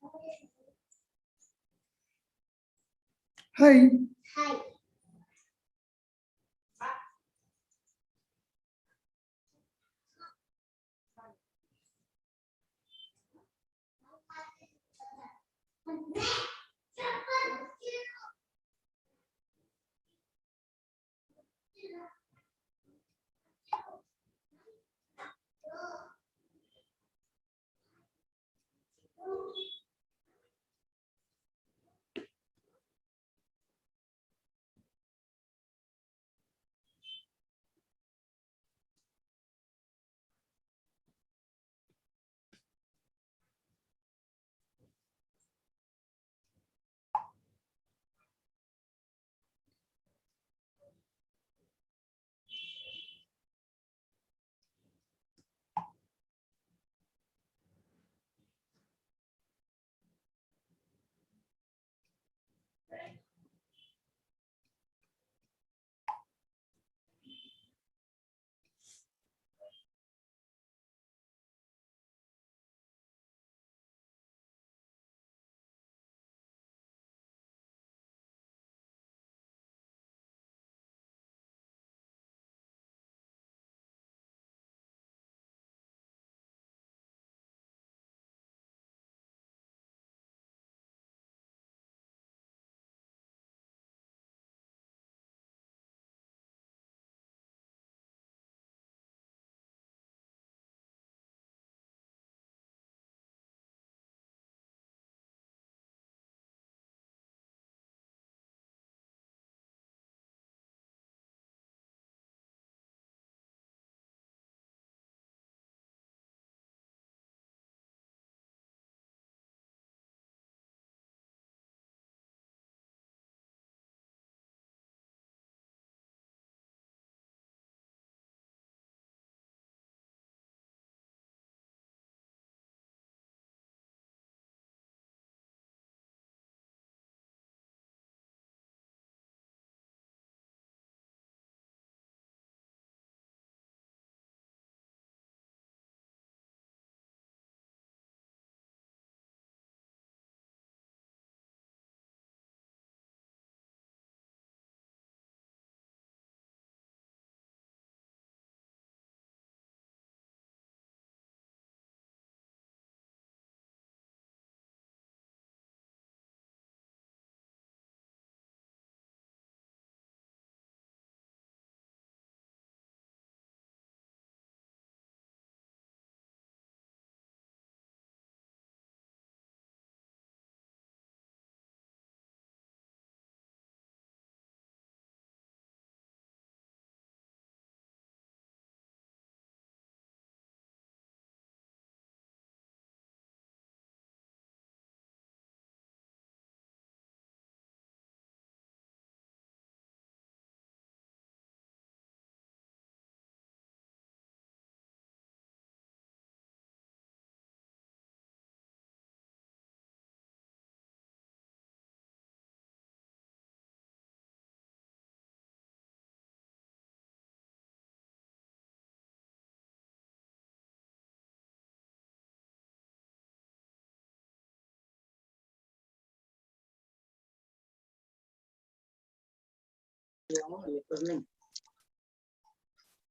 Hi.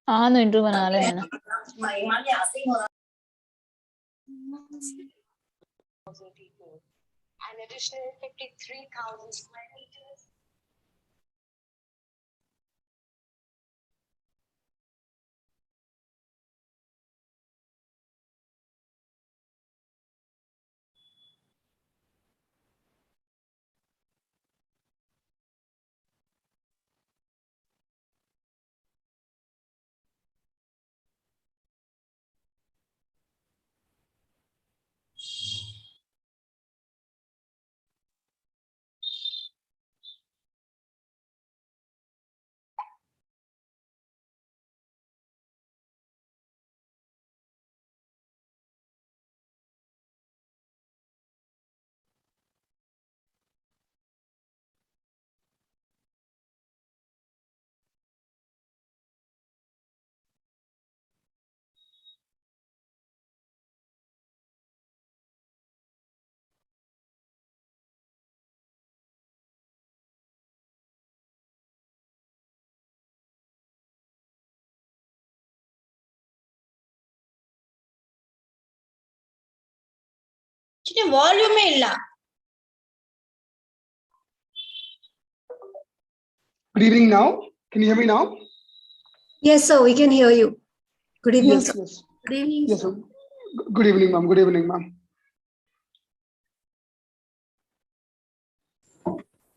हाँ तो intro बना रहे हैं ना। An additional 53,000 square meters. ವಾಲ್ಯೂಮೇ ಇಲ್ಲ. Good evening now. Can you hear me now? Yes, sir, we can hear you. Good evening, Yes, sir. yes. Good evening, Yes, sir. sir. Good evening, ma'am. Good evening, ma'am.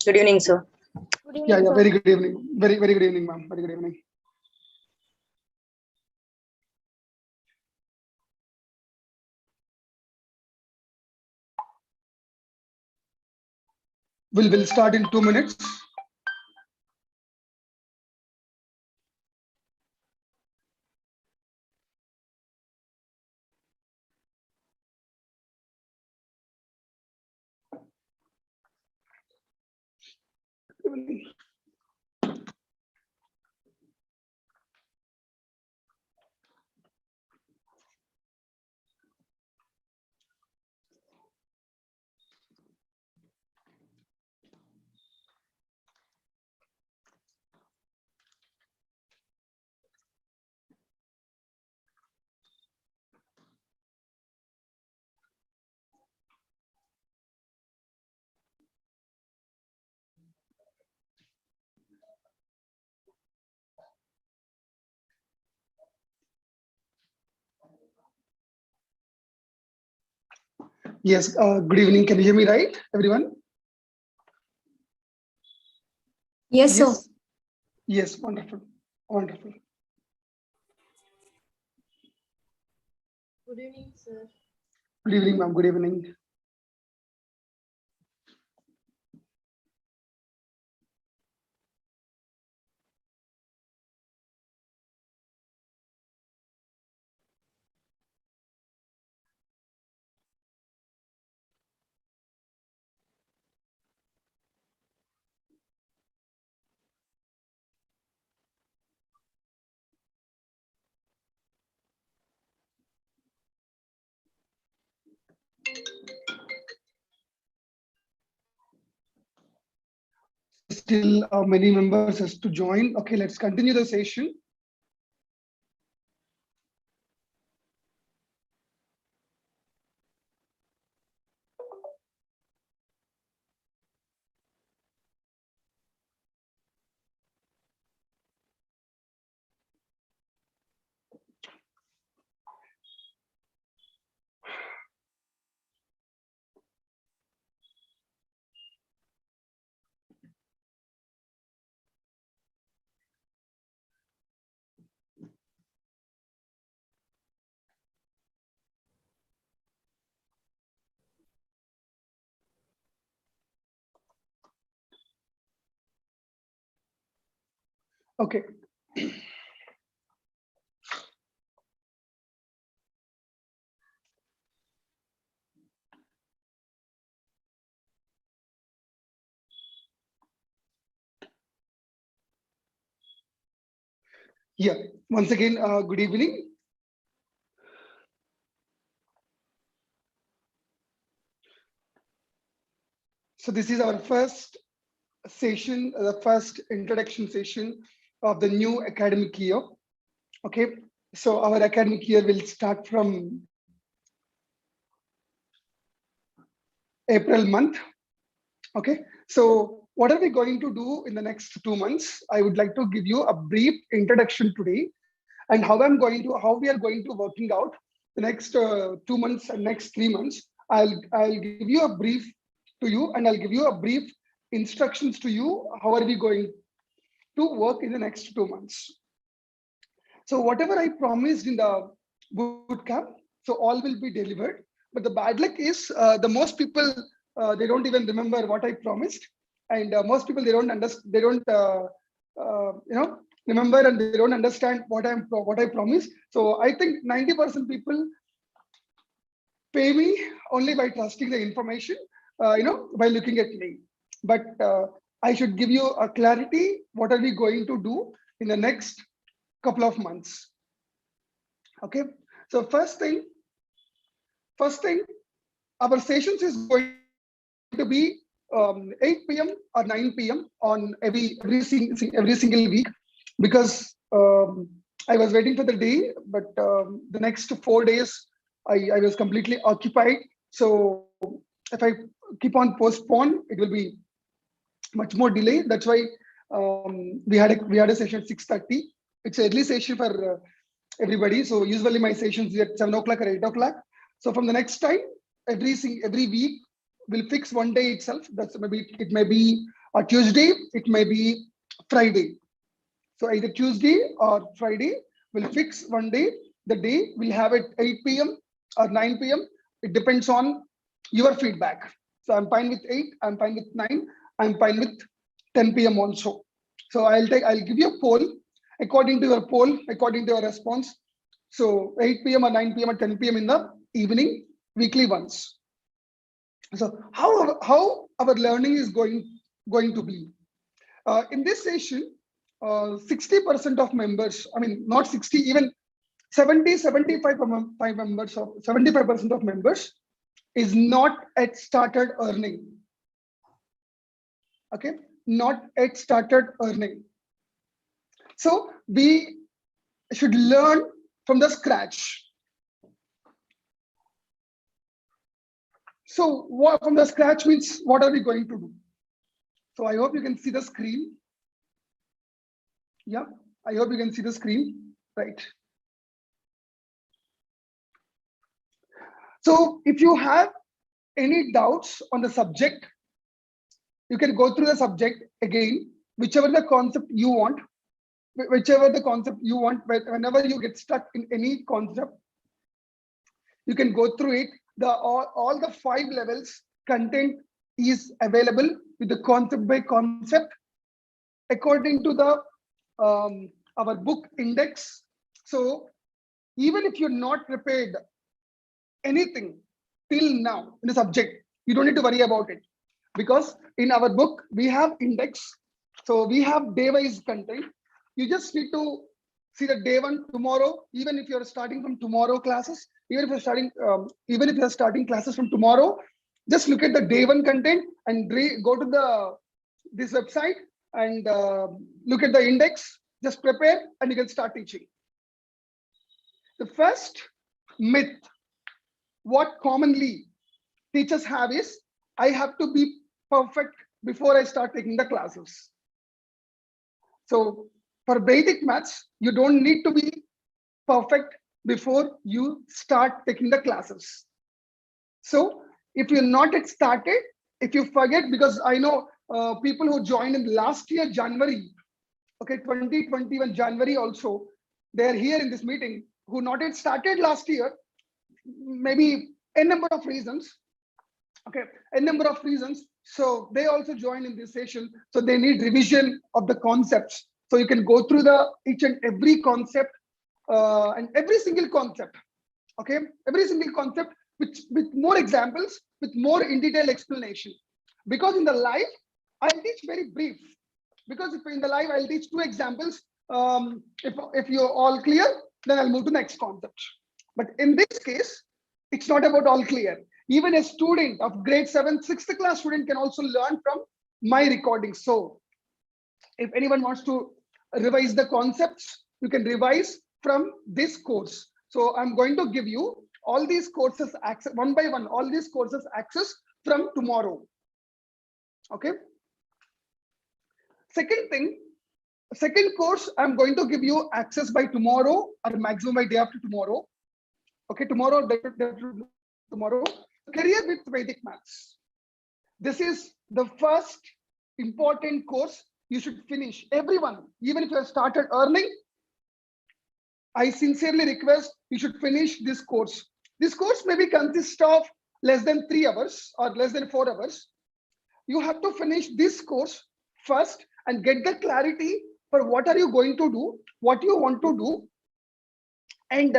Good evening, sir. Good evening, Yeah, sir. very good evening. Very good evening, ma'am. Very good evening. We'll start in 2 minutes. Yes, good evening. Can you hear me right, everyone? Yes, sir. Yes, wonderful. Wonderful. Good evening, sir. Good evening, ma'am. Good evening. Still many members has to join. Okay, let's continue the session. Okay. Yeah, once again, good evening. So this is our first session, the first introduction session of the new academic year. Okay, so our academic year will start from April month. Okay, so what are we going to do in the next 2 months? I would like to give you a brief introduction today and how we are going to working out the next 2 months and next 3 months. I'll give you a brief to you and I'll give you a brief instructions to you. How are we going to work in the next 2 months? So whatever I promised in the boot camp, so all will be delivered. But the bad luck is the most people they don't even remember what I promised, and most people they don't understand. They don't remember and they don't understand what I promised. So I think 90% people pay me only by trusting the information, by looking at me. But I should give you a clarity. What are we going to do in the next couple of months? Okay, so first thing, our sessions is going to be 8 p.m. or 9 p.m. on every single week, because I was waiting for the day, but the next 4 days I was completely occupied. So if I keep on postpone, it will be much more delay. That's why we had a session at 6:30. It's an early session for everybody. So usually my sessions is at 7 o'clock or 8 o'clock. So from the next time, every week we'll fix one day itself. That's maybe it may be a Tuesday, it may be Friday. So either Tuesday or Friday, we'll fix one day. The day we'll have it 8 p.m. or 9 p.m. It depends on your feedback. So I'm fine with 8, I'm fine with 9, I'm fine with 10 p.m. also. So I'll give you a poll according to your poll, according to your response. So 8 p.m. or 9 p.m. or 10 p.m. in the evening, weekly once. So how our learning is going to be? In this session, 60% of members, I mean, not 60, even 75% of members is not yet started earning. Okay, not yet started earning. So we should learn from the scratch. So what from the scratch means, what are we going to do? So I hope you can see the screen. Yeah, I hope you can see the screen, right? So if you have any doubts on the subject, you can go through the subject again, whichever the concept you want, whenever you get stuck in any concept, you can go through it. All the 5 levels content is available with the concept by concept according to the our book index. So even if you're not prepared anything till now in the subject, you don't need to worry about it, because in our book we have index. So we have day-wise content. You just need to see the day 1 tomorrow. Even if you're starting from tomorrow classes, even if you're starting classes from tomorrow, just look at the day 1 content and go to this website and look at the index. Just prepare and you can start teaching. The first myth, what commonly teachers have is, I have to be perfect before I start taking the classes. So for Vedic maths, you don't need to be perfect before you start taking the classes. So if you're not yet started, if you forget, because I know people who joined in last year January, okay, 2021 January also, they're here in this meeting, who not yet started last year, maybe a number of reasons. Okay, a number of reasons. So they also join in this session. So they need revision of the concepts. So you can go through each and every concept and every single concept. Okay, every single concept with more examples, with more in detail explanation. Because in the live, I'll teach very brief. Because if in the live I'll teach 2 examples. If you're all clear, then I'll move to next concept. But in this case, it's not about all clear. Even a student of grade 7, 6th class student can also learn from my recording. So if anyone wants to revise the concepts, you can revise from this course. So I'm going to give you all these courses access one by one, all these courses access from tomorrow. Okay. Second course, I'm going to give you access by tomorrow or maximum by day after tomorrow. Okay, tomorrow, career with Vedic maths. This is the first important course you should finish. Everyone, even if you have started earning, I sincerely request you should finish this course. This course maybe consists of less than 3 hours or less than 4 hours. You have to finish this course first and get the clarity for what are you going to do, what you want to do, and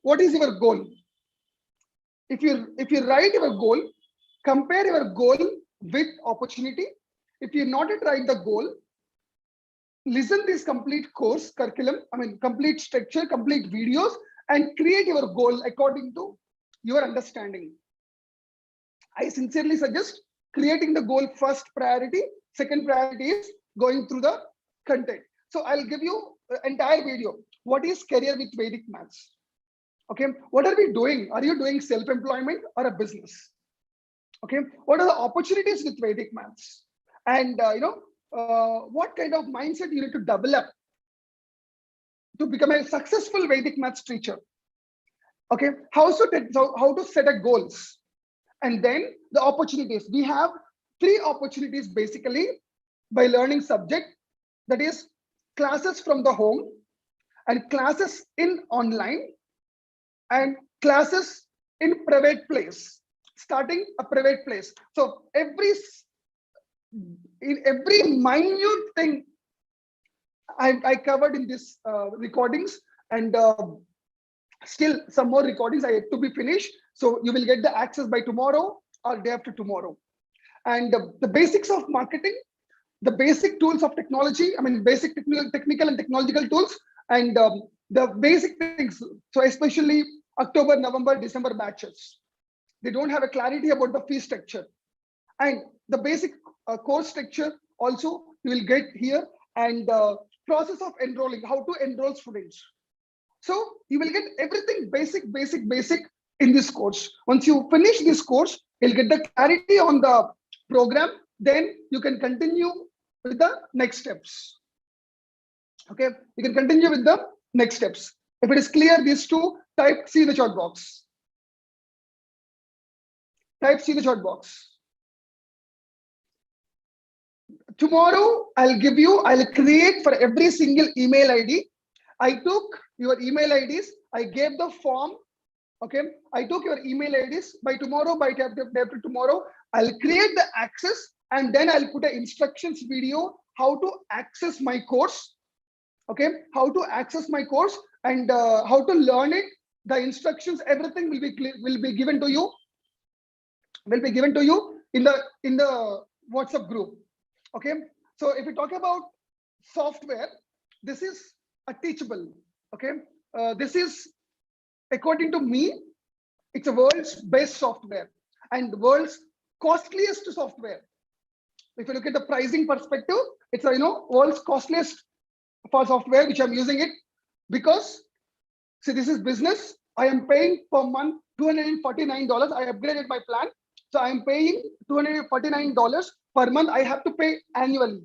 what is your goal. If you write your goal, compare your goal with opportunity. If you not yet write the goal, listen this complete course curriculum, complete structure, complete videos, and create your goal according to your understanding. I sincerely suggest creating the goal first priority. Second priority is going through the content. So I'll give you the entire video. What is career with Vedic maths? Okay, what are we doing? Are you doing self-employment or a business? Okay, what are the opportunities with Vedic maths? And what kind of mindset you need to develop to become a successful Vedic maths teacher? Okay, how to set a goals, and then the opportunities. We have 3 opportunities basically by learning subject, that is classes from the home, and classes in online, and classes in private place, starting a private place. So in every minute thing I covered in this recordings, and still some more recordings I have to be finished. So you will get the access by tomorrow or day after tomorrow. And the basics of marketing, the basic tools of technology, I mean, basic technical and technological tools, and the basic things. So especially October, November, December batches, they don't have a clarity about the fee structure. And the basic course structure also you will get here, and process of enrolling, how to enroll students. So you will get everything basic in this course. Once you finish this course, you'll get the clarity on the program. Then you can continue with the next steps. Okay, you can continue with the next steps. If it is clear, these two, type C in the chat box. Type C in the chat box. Tomorrow, I'll create for every single email ID. I took your email IDs, I gave the form. Okay, I took your email IDs. By tomorrow, by day after tomorrow, I'll create the access, and then I'll put an instructions video how to access my course. Okay, how to access my course, and how to learn it. The instructions, everything will be given to you. Will be given to you in the WhatsApp group. Okay, so if we talk about software, this is a teachable. Okay, this is, according to me, it's a world's best software and the world's costliest software. If you look at the pricing perspective, it's a world's costliest for software which I'm using it, because see, this is business. I am paying per month $249. I upgraded my plan, so I am paying $249 per month. I have to pay annually.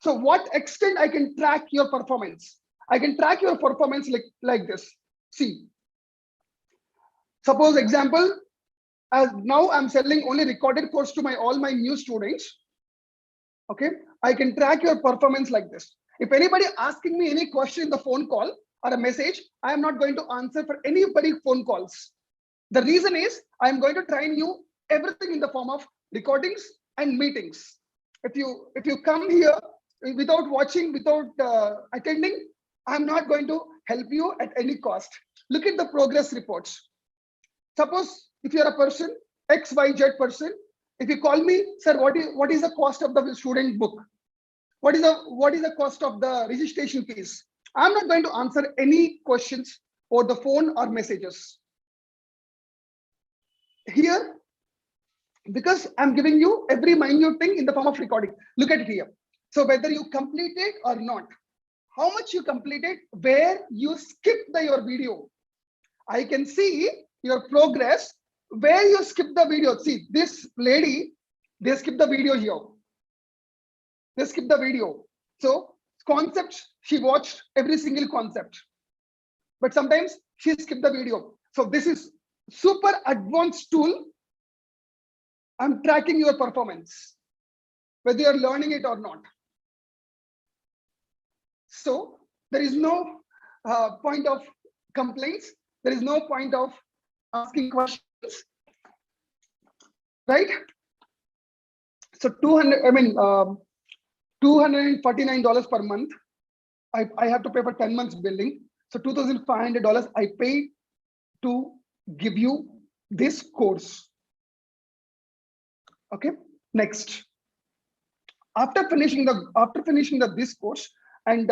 So what extent I can track your performance? I can track your performance like this. See, suppose example, as now I'm selling only recorded course to all my new students. Okay, I can track your performance like this. If anybody asking me any question in the phone call or a message, I am not going to answer for anybody phone calls. The reason is I'm going to train you everything in the form of recordings and meetings. If you come here without watching, without attending, I'm not going to help you at any cost. Look at the progress reports. Suppose if you're a person, XYZ person, if you call me, sir, what is the cost of the student book? What is the cost of the registration fees? I'm not going to answer any questions over the phone or messages. Here, because I'm giving you every minute thing in the form of recording. Look at it here. So whether you complete it or not, how much you completed, where you skipped your video. I can see your progress where you skipped the video. See, this lady, they skipped the video here. They skipped the video. So concepts, she watched every single concept, but sometimes she skipped the video. So this is super advanced tool. I'm tracking your performance, whether you're learning it or not. So there is no point of complaints. There is no point of asking questions, right? So $249 per month. I have to pay for 10 months billing. So $2,500 I pay to give you this course. Okay. Next, after finishing this course, and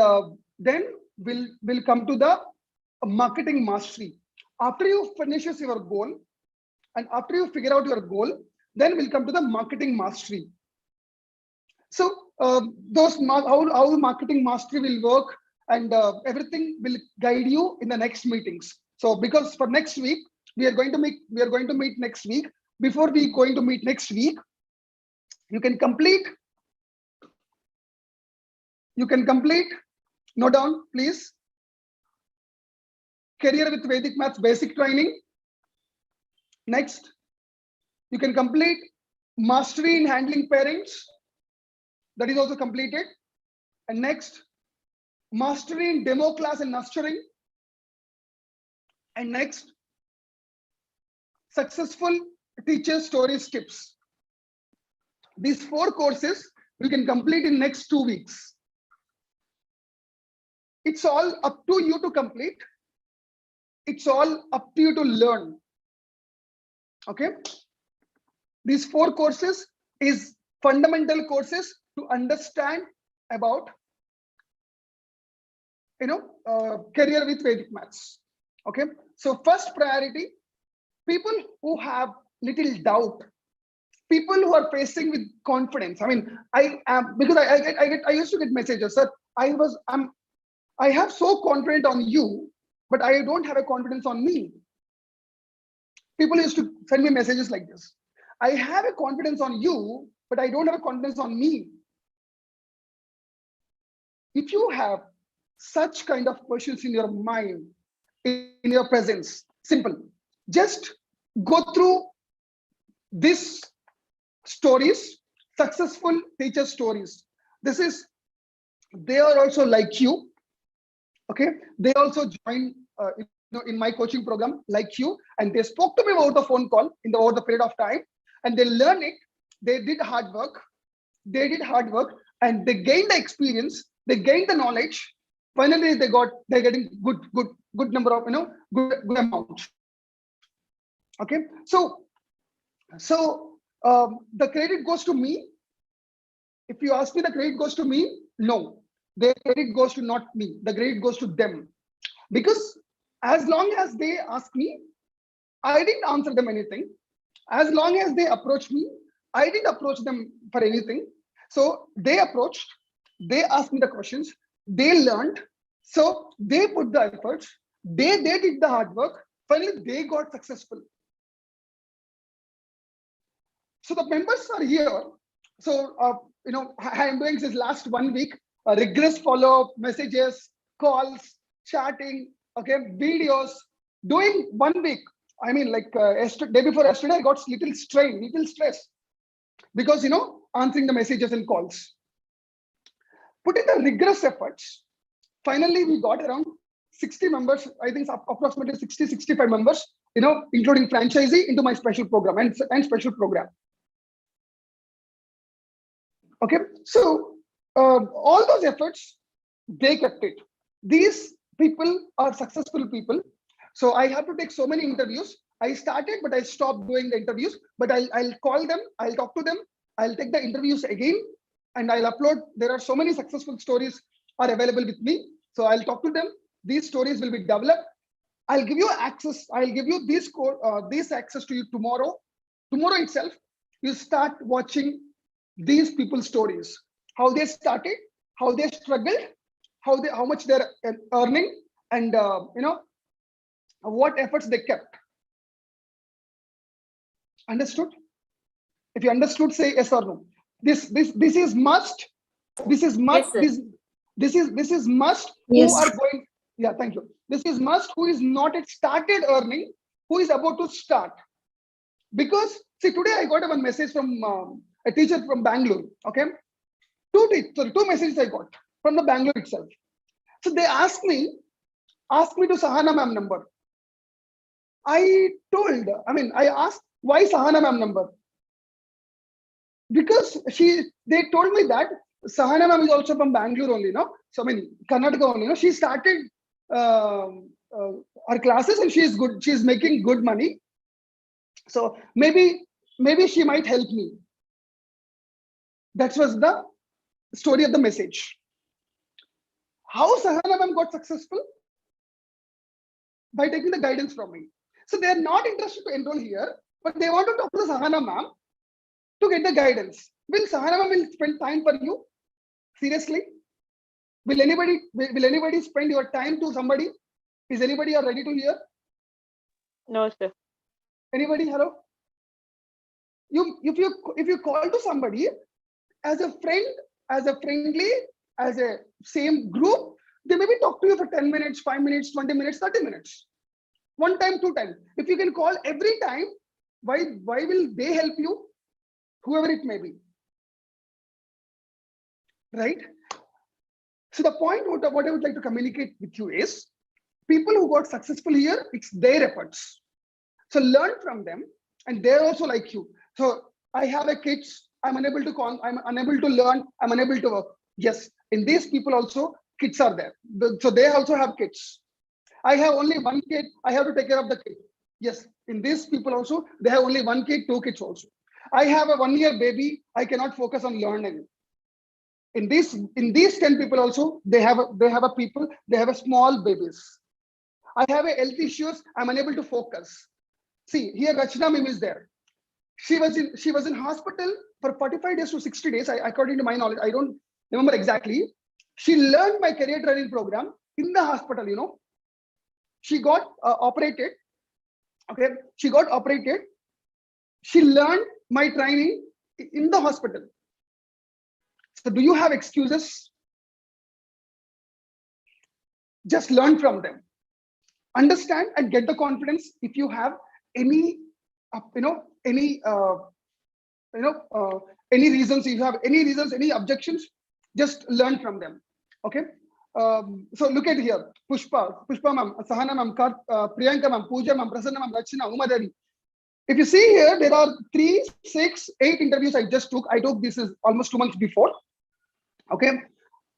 then we'll come to the marketing mastery. After you finishes your goal, and after you figure out your goal, then we'll come to the marketing mastery. So how marketing mastery will work, and everything will guide you in the next meetings. So because for next week, we are going to meet next week. Before we going to meet next week, you can complete, note down, please. Career with Vedic Maths basic training. Next, you can complete mastery in handling parents. That is also completed. And next, mastery in demo class and nurturing. And next, successful teacher stories tips. These 4 courses you can complete in next 2 weeks. It's all up to you to complete. It's all up to you to learn. Okay. These 4 courses is fundamental courses to understand about, career with Vedic Maths. Okay. So first priority, people who have little doubt, people who are facing with confidence. I mean, I am, because I used to get messages, sir. I have so confident on you, but I don't have a confidence on me. People used to send me messages like this. I have a confidence on you, but I don't have a confidence on me. If you have such kind of questions in your mind, in your presence, simple. Just go through these stories, successful teacher stories. They are also like you. Okay, they also join in my coaching program like you, and they spoke to me over the phone call over the period of time, and they learned it. They did hard work, and they gained the experience, they gained the knowledge. Finally, they're getting good number of good amount. Okay, so the credit goes to me. If you ask me, the credit goes to me. No, the credit goes to not me. The credit goes to them, because as long as they ask me, I didn't answer them anything. As long as they approach me, I didn't approach them for anything. So they approached, they asked me the questions, they learned, so they put the efforts, they did the hard work. Finally, they got successful. So the members are here. So I'm doing this last 1 week, rigorous follow-up, messages, calls, chatting, okay, videos, doing 1 week. I mean, like day before yesterday, I got little stress, because answering the messages and calls. Put in the rigorous efforts. Finally, we got around 60 members. I think approximately 65 members, including franchisee, into my special program and special program. Okay, so all those efforts, they kept it. These people are successful people. So I have to take so many interviews. I started, but I stopped doing the interviews. But I'll call them, I'll talk to them, I'll take the interviews again, and I'll upload. There are so many successful stories are available with me. So I'll talk to them. These stories will be developed. I'll give you access. I'll give you this access to you tomorrow. Tomorrow itself, you start watching these people's stories, how they started, how they struggled, how much they're earning, and what efforts they kept. Understood? If you understood, say yes or no. This is must. This is must. Yes, this is must. Yes. Who are going? Yeah, thank you. This is must. Who is not yet started earning? Who is about to start? Because see, today I got one message from a teacher from Bangalore. Okay, two messages I got from the Bangalore itself. So they asked me to Sahana ma'am number. I asked, why Sahana ma'am number? Because they told me that Sahana ma'am is also from Bangalore only, no? So Karnataka only, no? She started her classes and she is good. She is making good money. So maybe she might help me. That was the story of the message. How Sahana ma'am got successful? By taking the guidance from me. So they are not interested to enroll here, but they want to talk to the Sahana ma'am to get the guidance. Will Sahana ma'am will spend time for you? Seriously? Will anybody spend your time to somebody? Is anybody ready to hear? No, sir. Anybody? Hello? If you call to somebody as a friend, as a friendly, as a same group, they maybe talk to you for 10 minutes, 5 minutes, 20 minutes, 30 minutes. One time, two times. If you can call every time, why will they help you? Whoever it may be. Right? So the point what I would like to communicate with you is, people who got successful here, it's their efforts. So learn from them, and they're also like you. So I have a kids, I'm unable to learn, I'm unable to work. Yes, in these people also, kids are there. So they also have kids. I have only one kid, I have to take care of the kid. Yes, in these people also, they have only one kid, two kids also. I have a 1-year baby, I cannot focus on learning. In these 10 people also, they have a small babies. I have a health issues, I'm unable to focus. See, here Rachna ma'am is there. She was in hospital for 45 days to 60 days, according to my knowledge. I don't remember exactly. She learned my career training program in the hospital, you know. She got operated. Okay, she got operated. She learned my training in the hospital. So do you have excuses? Just learn from them. Understand and get the confidence. If you have any, any reasons, if you have any reasons, any objections, just learn from them. Okay. So look at here, Pushpa ma'am, Sahana ma'am, Priyanka ma'am, Pooja ma'am, Prasanna ma'am, Rachna, Uma Devi. If you see here, there are 3, 6, 8 interviews I just took. I took this is almost 2 months before. Okay.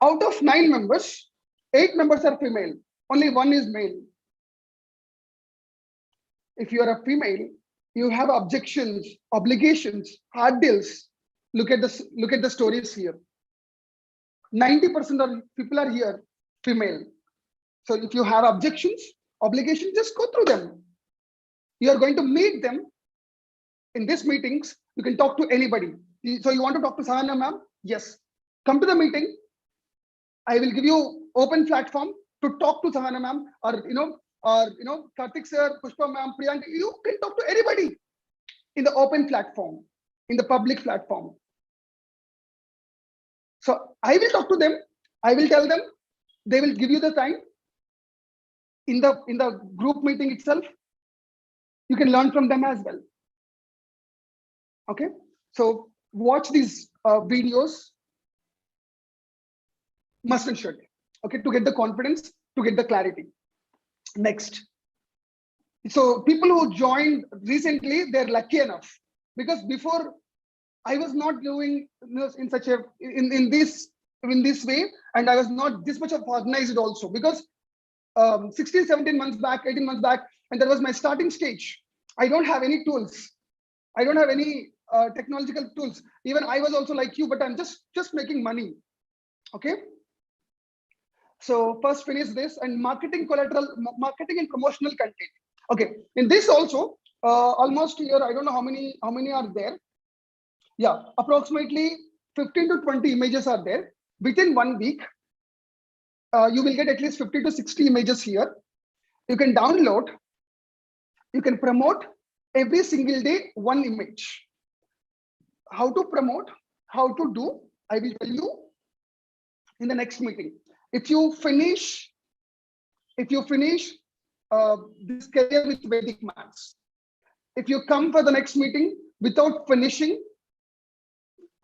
Out of 9 members, 8 members are female. Only 1 is male. If you are a female, you have objections, obligations, hard deals. Look at the stories here. 90% of people are here female. So if you have objections, obligations, just go through them. You are going to meet them in these meetings. You can talk to anybody. So you want to talk to Sahana ma'am? Yes. Come to the meeting. I will give you open platform to talk to Sahana ma'am, or Karthik sir, Pushpa ma'am, Priyanka. You can talk to anybody in the open platform, in the public platform. So I will talk to them. I will tell them. They will give you the time in the group meeting itself. You can learn from them as well. Okay. So watch these videos. Must and should. Okay, to get the confidence, to get the clarity. Next. So people who joined recently, they're lucky enough, because before I was not doing in such a in this way, and I was not this much of organized also, because 16, 17 months back, 18 months back, and that was my starting stage. I don't have any tools. I don't have any technological tools. Even I was also like you, but I'm just making money. Okay. So first finish this, and marketing and promotional content. Okay, in this also almost here, I don't know how many are there. Yeah, approximately 15 to 20 images are there. Within 1 week, you will get at least 50 to 60 images here. You can download, you can promote every single day 1 image. How to promote, how to do, I will tell you in the next meeting. If you finish this career with Vedic maths, if you come for the next meeting without finishing,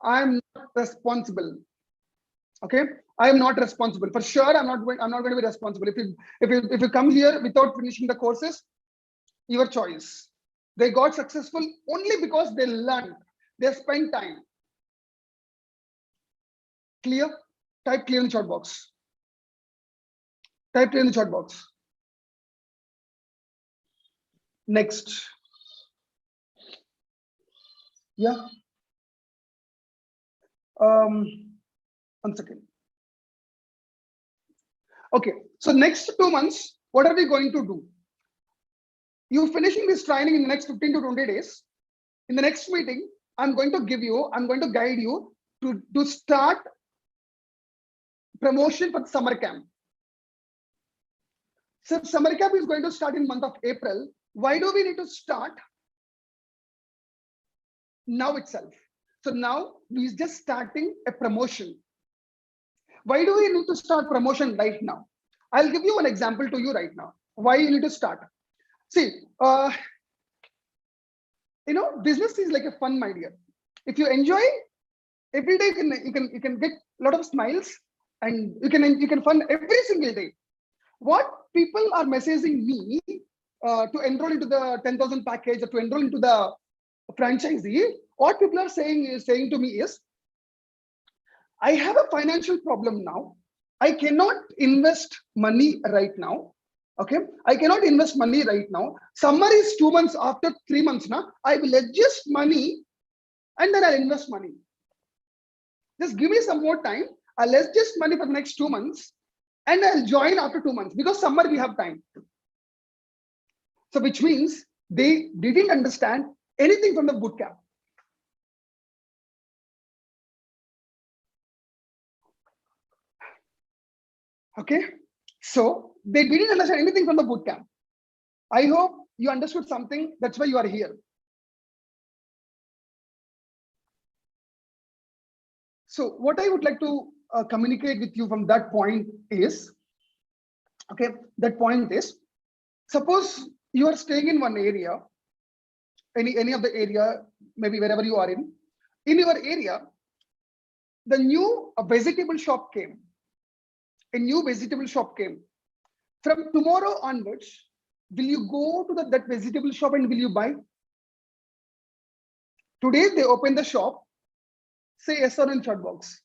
I am not responsible. Okay, I am not responsible for sure. I'm not going to be responsible. If you come here without finishing the courses, your choice. They got successful only because they learned, they spent time. Clear? Type clear in the chat box. Type clear in the chat box. Next. Yeah. 1 second. Okay. So next 2 months, what are we going to do? You finishing this training in the next 15 to 20 days. In the next meeting, I'm going to guide you to start promotion for the summer camp. So summer camp is going to start in month of April. Why do we need to start now itself? So now we just starting a promotion. Why do we need to start promotion right now? I'll give you an example to you right now. Why you need to start? See, business is like a fun, my dear. If you enjoy every day, you can get a lot of smiles, and you can fun every single day. What people are messaging me to enroll into the 10,000 package or to enroll into the franchisee, what people are saying to me is, I have a financial problem now. I cannot invest money right now. Okay, I cannot invest money right now. Summer is 2 months. After 3 months now, I will adjust money and then I'll invest money. Just give me some more time. I'll adjust money for the next 2 months and I'll join after 2 months, because summer we have time. So which means they didn't understand anything from the boot camp. Okay, so they didn't understand anything from the boot camp. I hope you understood something. That's why you are here. So what I would like to communicate with you from that point is, okay, that point is, suppose you are staying in one area, any of the area, maybe wherever you are in your area, the new vegetable shop came. A new vegetable shop came. From tomorrow onwards, will you go to that vegetable shop and will you buy? Today they open the shop, say yes or no in chat box.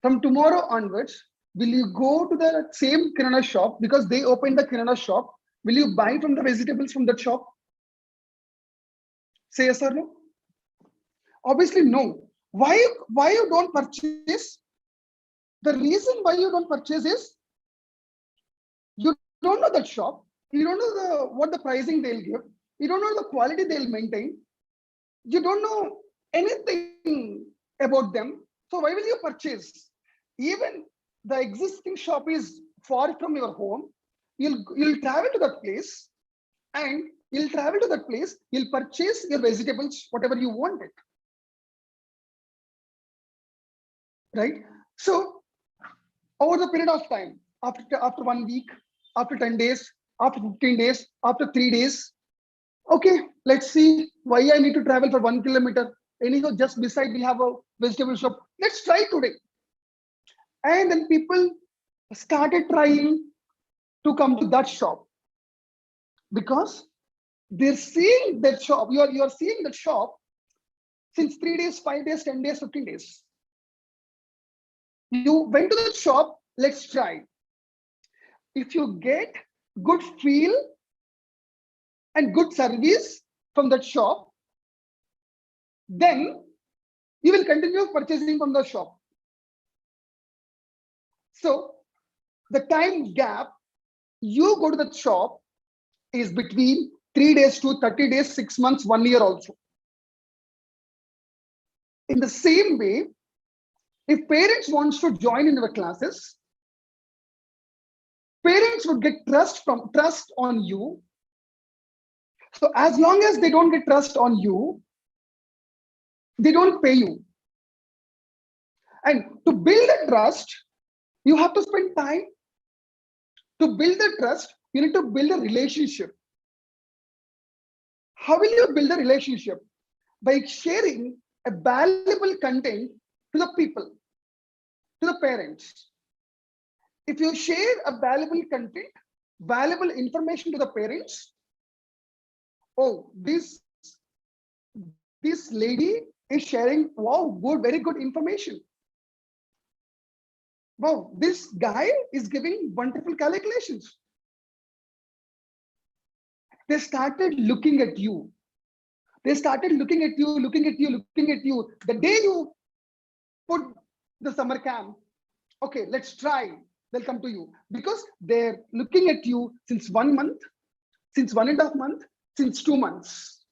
From tomorrow onwards, will you go to the same kirana shop because they opened the kirana shop? Will you buy from the vegetables from that shop? Say yes or no? Obviously no. Why you don't purchase? The reason why you don't purchase is you don't know that shop. You don't know what the pricing they'll give. You don't know the quality they'll maintain. You don't know anything about them. So why will you purchase? Even the existing shop is far from your home. You'll travel to that place, and you'll purchase your vegetables, whatever you want it. Right? So over the period of time, after 1 week, after 10 days, after 15 days, after 3 days, okay, let's see why I need to travel for 1 kilometer. Anyhow, just beside we have a vegetable shop. Let's try today. And then people started trying to come to that shop because they're seeing that shop. You are seeing that shop since 3 days, 5 days, 10 days, 15 days. You went to the shop, let's try. If you get good feel and good service from that shop, then you will continue purchasing from the shop. So the time gap you go to the shop is between 3 days to 30 days, 6 months, 1 year also. In the same way, if parents wants to join in our classes, parents would get trust on you. So as long as they don't get trust on you, they don't pay you. And to build a trust, you have to spend time. To build the trust, you need to build a relationship. How will you build a relationship? By sharing a valuable content to the people, to the parents. If you share a valuable content, valuable information to the parents, oh, this lady is sharing, wow, good, very good information. Wow, this guy is giving wonderful calculations. They started looking at you. They started looking at you. The day you put the summer camp, okay, let's try. They'll come to you because they're looking at you since 1 month, since 1.5 months, since 2 months.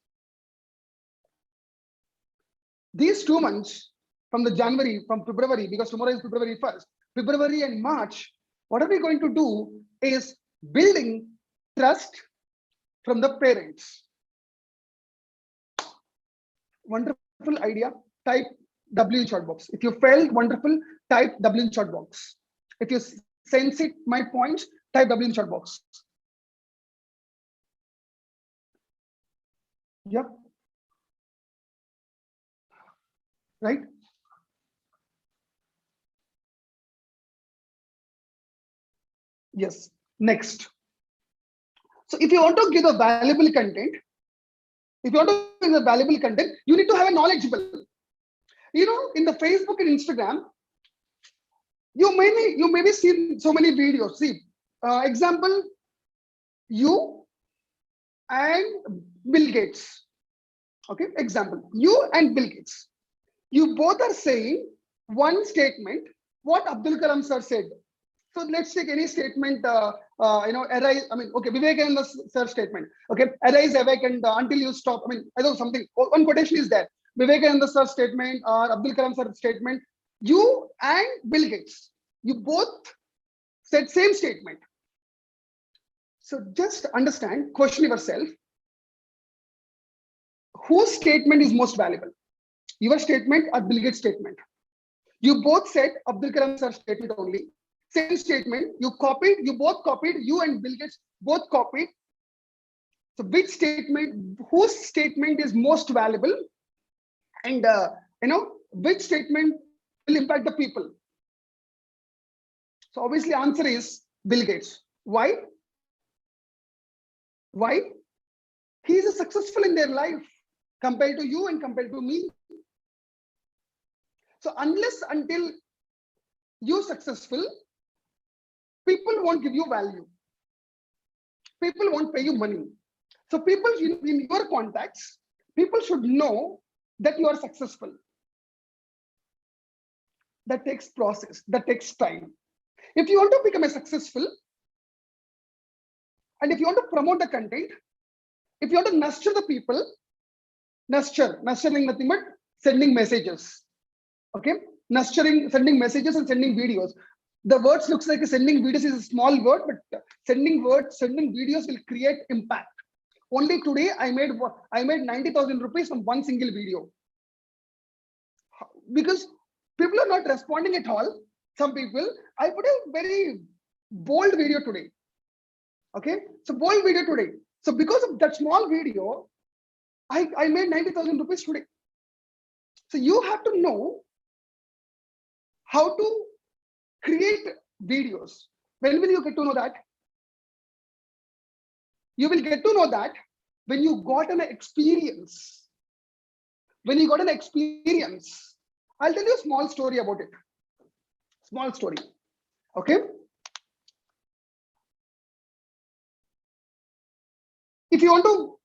These 2 months, from the January, from February, because tomorrow is February 1st, February and March, what are we going to do is building trust from the parents. Wonderful idea. Type W in chat box. If you felt wonderful, type W in chat box. If you sense it, my points, type W in chat box. Yep. Right? Yes. Next. So if you want to give the valuable content, if you want to give the valuable content, you need to have a knowledgeable. You know, in the Facebook and Instagram, you may be seen so many videos. See, example, you and Bill Gates. Okay, example, you and Bill Gates. You both are saying one statement, what Abdul Kalam sir said. So let's take any statement, arise, Vivekananda sir statement. Okay, arise, awake, and until you stop. I know something, one quotation is there. Vivekananda sir statement or Abdul Kalam sir statement. You and Bill Gates, you both said same statement. So just understand, question yourself, whose statement is most valuable? Your statement or Bill Gates statement? You both said Abdul Kalam sir statement only. Same statement, you both copied, you and Bill Gates both copied. So which statement, whose statement is most valuable? And which statement will impact the people? So obviously answer is Bill Gates. Why? Why? He is successful in their life compared to you and compared to me. So until you're successful, people won't give you value. People won't pay you money. So people in your contacts, people should know that you are successful. That takes process, that takes time. If you want to become a successful, and if you want to promote the content, if you want to nurture the people, nurturing nothing but sending messages. Okay, sending messages and sending videos. The words looks like sending videos is a small word, but sending videos will create impact. Only today I made 90,000 rupees from one single video, because people are not responding at all. Some people, I put a very bold video today. Okay, so bold video today. So because of that small video, I made 90,000 rupees today. So you have to know how to create videos. When will you get to know that? You will get to know that when you got an experience. When you got an experience, I'll tell you a small story about it. Small story. Okay. If you want to,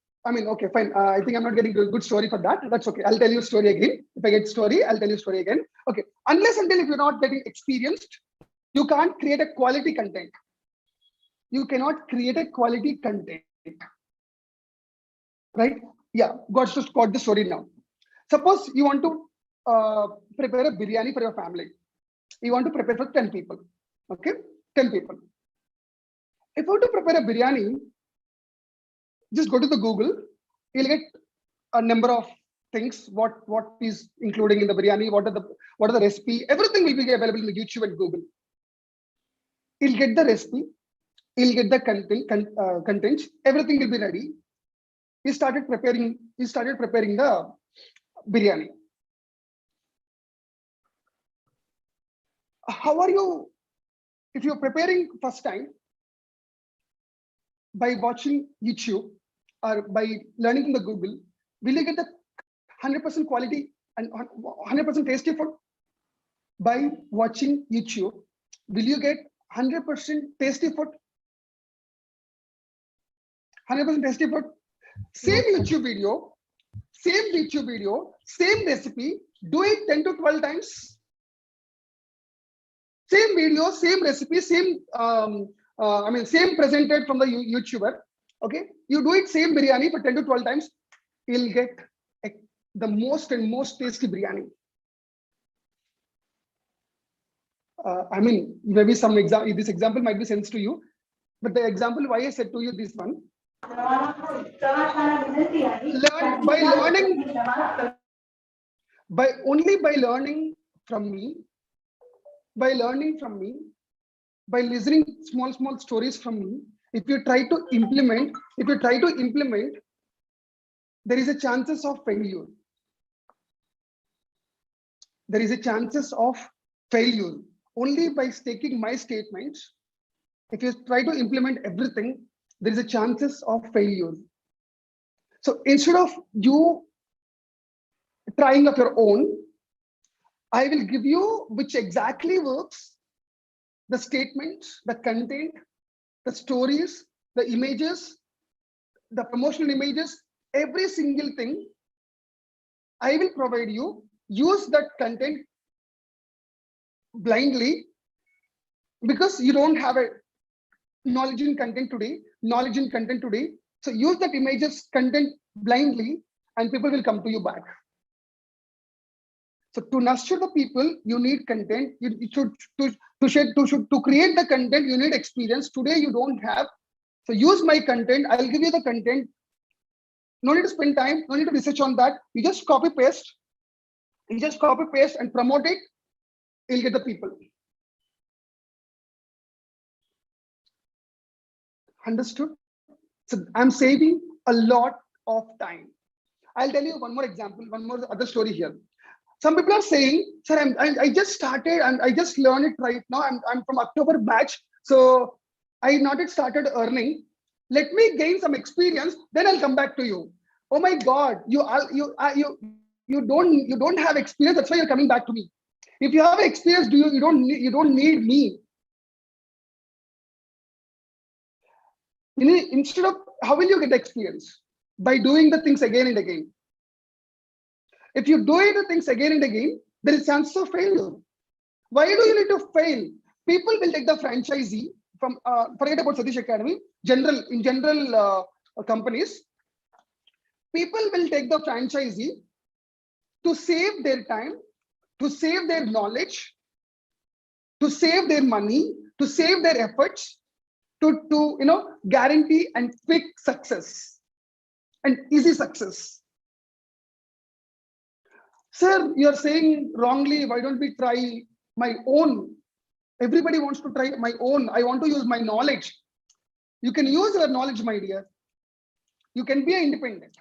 okay, fine. I think I'm not getting a good story for that. That's okay. I'll tell you a story again. If I get story, I'll tell you a story again. Okay. Unless until if you're not getting experienced, you can't create a quality content. You cannot create a quality content. Right? Yeah. Got the story now. Suppose you want to prepare a biryani for your family. You want to prepare for 10 people. Okay? 10 people. If you want to prepare a biryani, just go to the Google. You'll get a number of things. What is including in the biryani? What are the recipe? Everything will be available in YouTube and Google. You'll get the recipe. You'll get the contents. Everything will be ready. He started preparing the biryani. How are you? If you're preparing first time, by watching YouTube or by learning from the Google, will you get the 100% quality and 100% tasty food? By watching YouTube, will you get 100% tasty food? 100% tasty food? Same YouTube video, same recipe, do it 10 to 12 times. Same video, same recipe, same presented from the YouTuber. Okay, you do it same biryani for 10 to 12 times, you'll get the most tasty biryani. I mean, maybe this example might be sense to you, but the example why I said to you this one, by learning, by learning from me, by learning from me, by listening small stories from me, if you try to implement, there is a chances of failure. There is a chances of failure. Only by taking my statements, if you try to implement everything, there is a chances of failure. So instead of you trying of your own, I will give you which exactly works, the statements, the content, the stories, the images, the promotional images, every single thing I will provide you. Use that content blindly because you don't have a knowledge in content today. So use that images content blindly and people will come to you back. So to nurture the people, you need content. You should to create the content, you need experience. Today you don't have. So use my content. I'll give you the content. No need to spend time, no need to research on that. You just copy paste. You just copy paste and promote it. You'll get the people. Understood? So I'm saving a lot of time. I'll tell you one more example, one more other story here. Some people are saying, sir, I just started and I just learned it right now. I'm from October batch. So I not yet started earning. Let me gain some experience, then I'll come back to you. Oh my God, you don't have experience. That's why you're coming back to me. If you have experience, you don't need me. Instead of, how will you get experience? By doing the things again and again. If you do the things again and again, there is chance of failure. Why do you need to fail? People will take the franchisee from, forget about Sateesh Academy, in general companies, people will take the franchisee to save their time, to save their knowledge, to save their money, to save their efforts, to guarantee and quick success and easy success. Sir, you're saying wrongly. Why don't we try my own? Everybody wants to try my own. I want to use my knowledge. You can use your knowledge, my dear. You can be independent.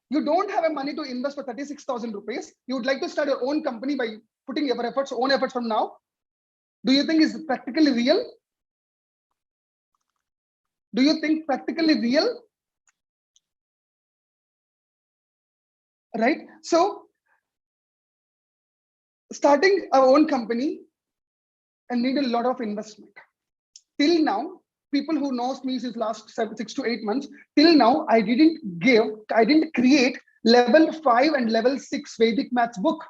You don't have a money to invest for 36,000 rupees. You would like to start your own company by putting your own efforts from now. Do you think it's practically real? Do you think practically real? Right? So starting our own company and need a lot of investment. Till now, people who knows me since last 6 to 8 months, till now, I didn't create level 5 and level 6 Vedic maths book.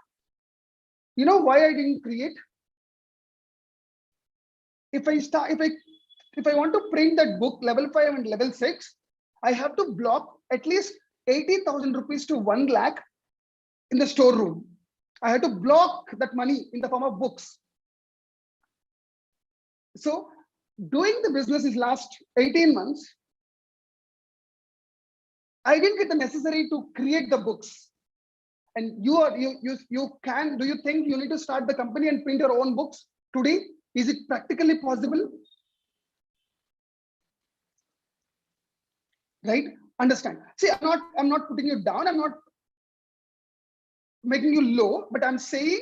You know why I didn't create? If I want to print that book, level 5 and level 6, I have to block at least 80,000 rupees to 1 lakh in the storeroom. I had to block that money in the form of books. So doing the business is last 18 months. I didn't get the necessary to create the books. And do you think you need to start the company and print your own books today? Is it practically possible? Right? Understand. See, I'm not putting you down. I'm not making you low, but I'm saying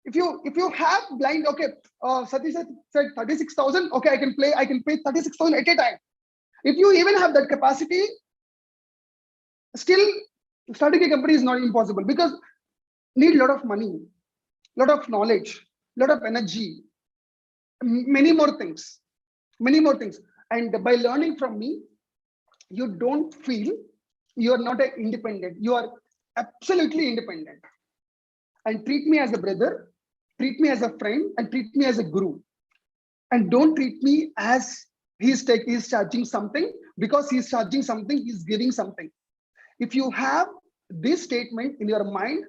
if you have blind, okay, Satish said 36,000, okay, I can pay 36,000 at a time. If you even have that capacity, still starting a company is not impossible because need a lot of money, lot of knowledge, lot of energy, many more things. And by learning from me, you don't feel you are not an independent. You are absolutely independent. And treat me as a brother, treat me as a friend, and treat me as a guru. And don't treat me as he's charging something. Because he's charging something, he's giving something. If you have this statement in your mind,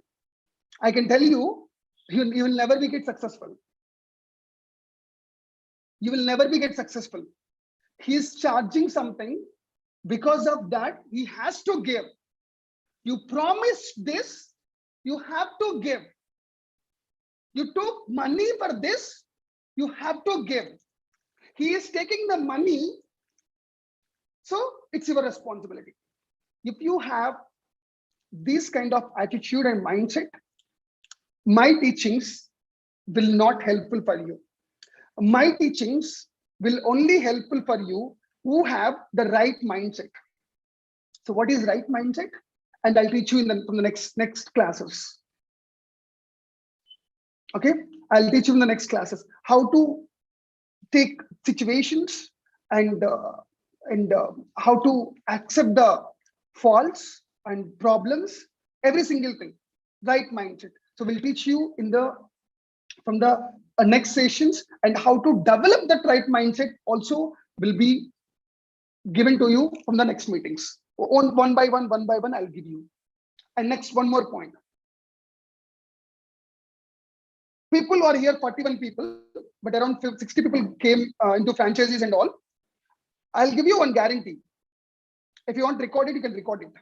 I can tell you, You will never be get successful. You will never be get successful. He is charging something. Because of that, he has to give. You promised this, you have to give. You took money for this, you have to give. He is taking the money, so it's your responsibility. If you have this kind of attitude and mindset, my teachings will not helpful for you. My teachings will only helpful for you who have the right mindset. So what is right mindset? And I'll teach you from the next classes. Okay, I'll teach you in the next classes how to take situations and how to accept the faults and problems, every single thing, right mindset. So we'll teach you from the next sessions, and how to develop that right mindset also will be given to you from the next meetings. One by one, I'll give you. And next, one more point. People are here, 41 people, but around 60 people came into franchises and all. I'll give you one guarantee. If you want to record it, you can record it.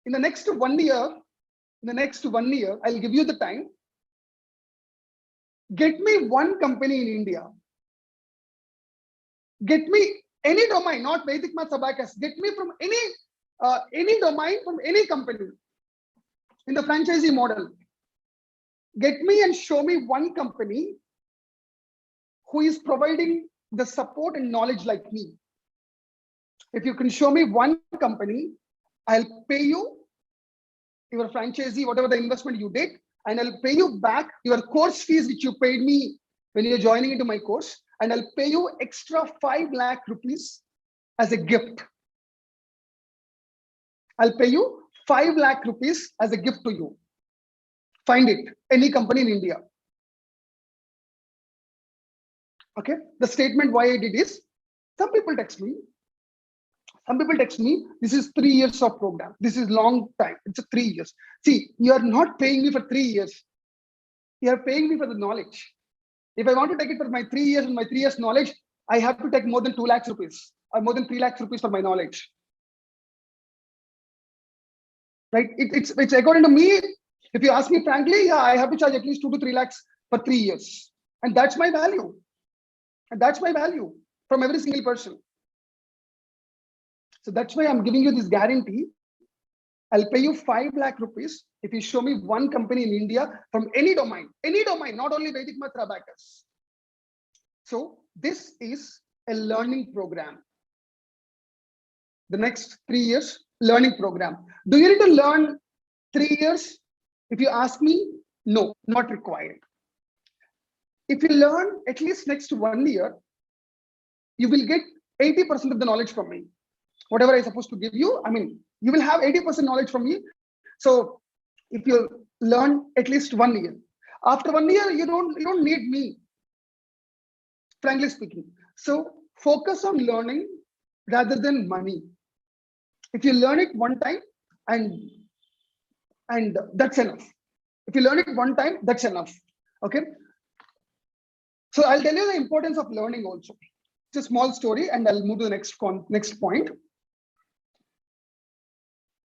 In the next 1 year, I'll give you the time. Get me one company in India. Get me any domain, not Vedic Maths Abacus. Get me from any domain, from any company in the franchisee model. Get me and show me one company who is providing the support and knowledge like me. If you can show me one company, I'll pay you your franchisee, whatever the investment you did, and I'll pay you back your course fees which you paid me when you're joining into my course, and I'll pay you extra 5 lakh rupees as a gift. I'll pay you 5 lakh rupees as a gift to you. Find it, any company in India. Okay, the statement why I did is, some people text me, this is 3 years of program. This is long time. It's 3 years. See, you are not paying me for 3 years. You are paying me for the knowledge. If I want to take it for my 3 years and my 3 years knowledge, I have to take more than 2 lakhs rupees or more than 3 lakhs rupees for my knowledge. Right? It's according to me. If you ask me frankly, yeah, I have to charge at least 2 to 3 lakhs for 3 years. And that's my value. And that's my value from every single person. So that's why I'm giving you this guarantee. I'll pay you 5 lakh rupees if you show me one company in India from any domain, not only Vedic Maths Abacus. So this is a learning program. The next 3 years learning program. Do you need to learn 3 years? If you ask me, no, not required. If you learn at least next 1 year, you will get 80% of the knowledge from me. Whatever I'm supposed to give you, I mean, you will have 80% knowledge from me. So if you learn at least 1 year, after 1 year, you don't need me, frankly speaking. So focus on learning rather than money. If you learn it one time, and that's enough. If you learn it one time, that's enough. Okay. So I'll tell you the importance of learning also. It's a small story, and I'll move to the next point.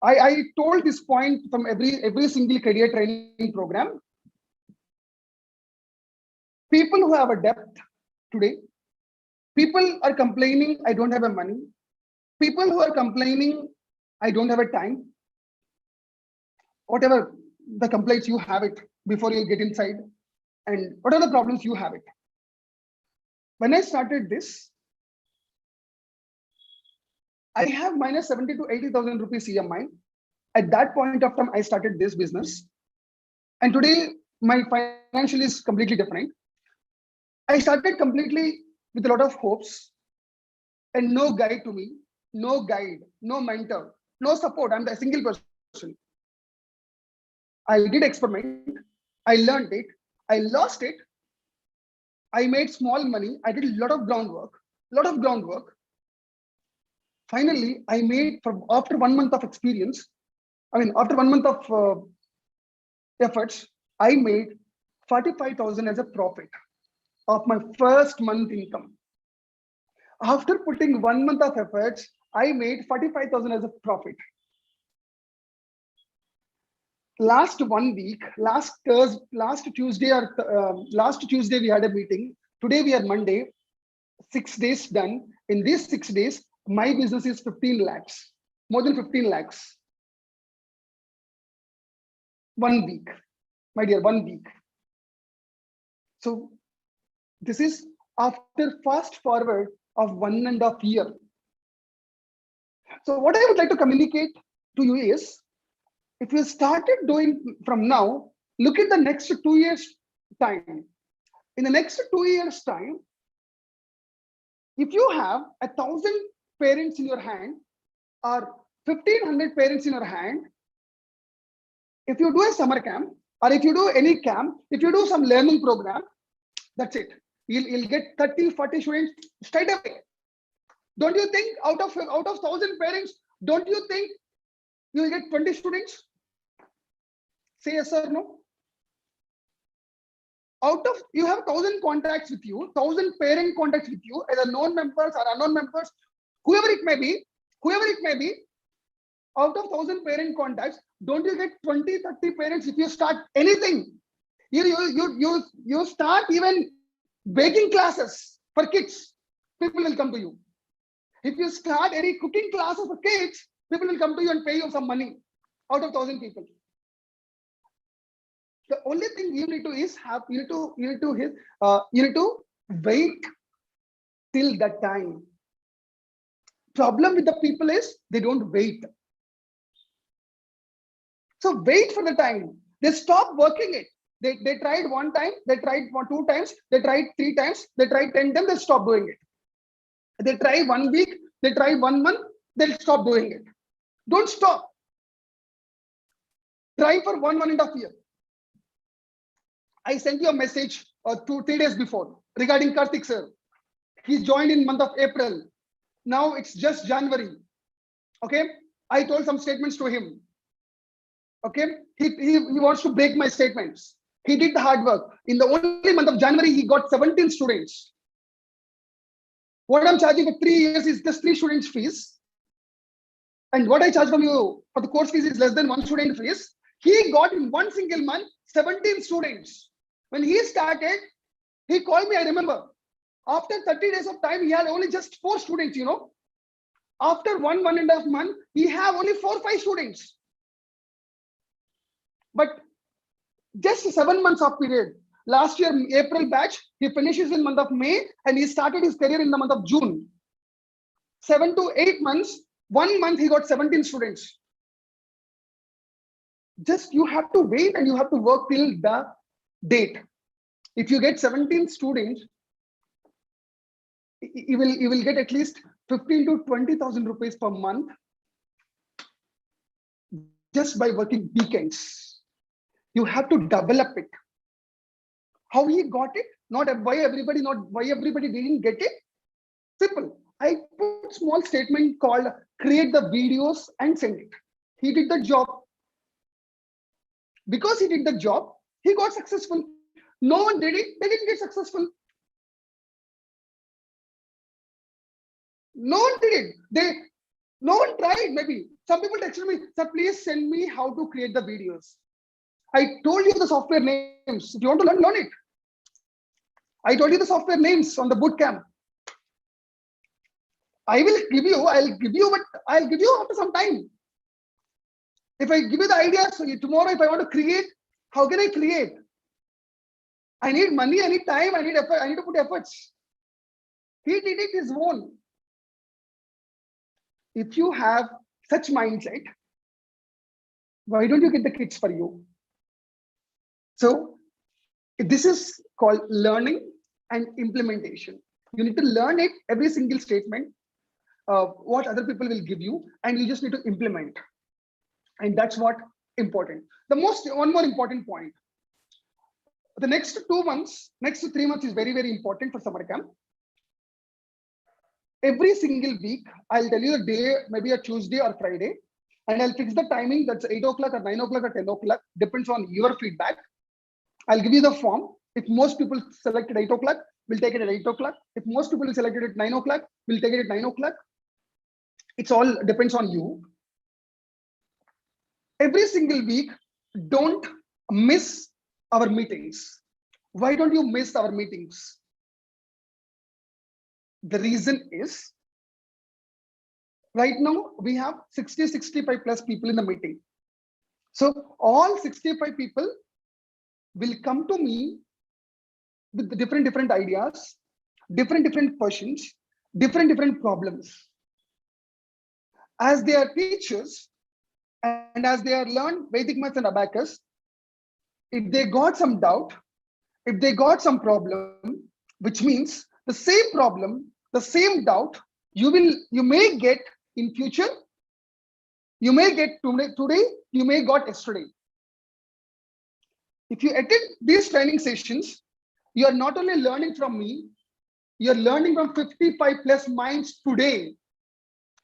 I told this point from every single career training program. People who have a debt today, people are complaining, I don't have a money. People who are complaining, I don't have a time. Whatever the complaints, you have it before you get inside. And what are the problems, you have it. When I started this, I have minus 70 to 80,000 rupees EMI. At that point of time, I started this business. And today, my financial is completely different. I started completely with a lot of hopes and no guide to me, no guide, no mentor, no support. I'm the single person. I did experiment. I learned it. I lost it. I made small money. I did a lot of groundwork. Finally, I made, after 1 month of experience, after 1 month of efforts, I made 45,000 as a profit of my first month income. After putting 1 month of efforts, I made 45,000 as a profit. Last 1 week, last Tuesday we had a meeting. Today we are Monday. 6 days done. In these 6 days, my business is 15 lakhs, more than 15 lakhs. 1 week, my dear, 1 week. So this is after fast forward of 1.5 years. So what I would like to communicate to you is, if you started doing from now, look at the next 2 years time. In the next 2 years time, if you have 1,000 parents in your hand or 1,500 parents in your hand, if you do a summer camp or if you do any camp, if you do some learning program, that's it. You'll get 30, 40 students straight away. Don't you think out of 1,000 parents, don't you think you will get 20 students? Say yes or no. Out of, you have 1,000 contacts with you, 1,000 parent contacts with you, either known members or unknown members, whoever it may be, out of 1,000 parent contacts, don't you get 20, 30 parents if you start anything? You start even baking classes for kids, people will come to you. If you start any cooking classes for kids, people will come to you and pay you some money out of 1,000 people. The only thing you need to is you need to wait till that time. Problem with the people is they don't wait. So wait for the time. They stop working it. They tried 1 time, they tried 2 times, they tried 3 times, they tried 10 times, they stop doing it. They try 1 week, they try 1 month, they'll stop doing it. Don't stop. Try for 1.5 years. I sent you a message 2-3 days before regarding Karthik sir. He joined in month of April. Now it's just January. Okay, I told some statements to him. Okay, he wants to break my statements. He did the hard work. In the only month of January, he got 17 students. What I'm charging for 3 years is just 3 students fees. And what I charge from you for the course fees is less than 1 student fees. He got in 1 single month 17 students. When he started, he called me, I remember. After 30 days of time, he had only just 4 students, you know. After 1.5 months, he have only 4-5 students. But just 7 months of period. Last year, April batch, he finishes in month of May and he started his career in the month of June. 7 to 8 months, 1 month he got 17 students. Just you have to wait and you have to work till the date. If you get 17 students, you will get at least 15 to 20,000 rupees per month just by working weekends. You have to develop it. How he got it? Not why everybody didn't get it. Simple. I put small statement called create the videos and send it. He did the job. Because he did the job, he got successful. No one did it, they didn't get successful. No one did it. No one tried, maybe. Some people texted me, sir, please send me how to create the videos. I told you the software names. If you want to learn it. I told you the software names on the boot camp. I'll give you after some time. If I give you the idea, so tomorrow if I want to create, how can I create? I need money, I need time, I need effort, I need to put efforts. He did it his own. If you have such mindset, why don't you get the kids for you? So this is called learning and implementation. You need to learn it, every single statement, what other people will give you, and you just need to implement. And that's what important. One more important point. The next 2 months, next 3 months is very, very important for summer camp. Every single week, I'll tell you the day, maybe a Tuesday or Friday, and I'll fix the timing. That's 8 o'clock or 9 o'clock or 10 o'clock, depends on your feedback. I'll give you the form. If most people select at 8 o'clock, we'll take it at 8 o'clock. If most people select it at 9 o'clock, we'll take it at 9 o'clock. It's all depends on you. Every single week, don't miss our meetings. Why don't you miss our meetings? The reason is, right now we have 65 plus people in the meeting. So all 65 people will come to me with the different ideas, different questions, different problems. As they are teachers and as they are learned Vedic maths and abacus, if they got some doubt, if they got some problem, which means the same problem, the same doubt, you may get in future, you may get today, you may got yesterday. If you attend these training sessions, you are not only learning from me, you're learning from 55 plus minds today.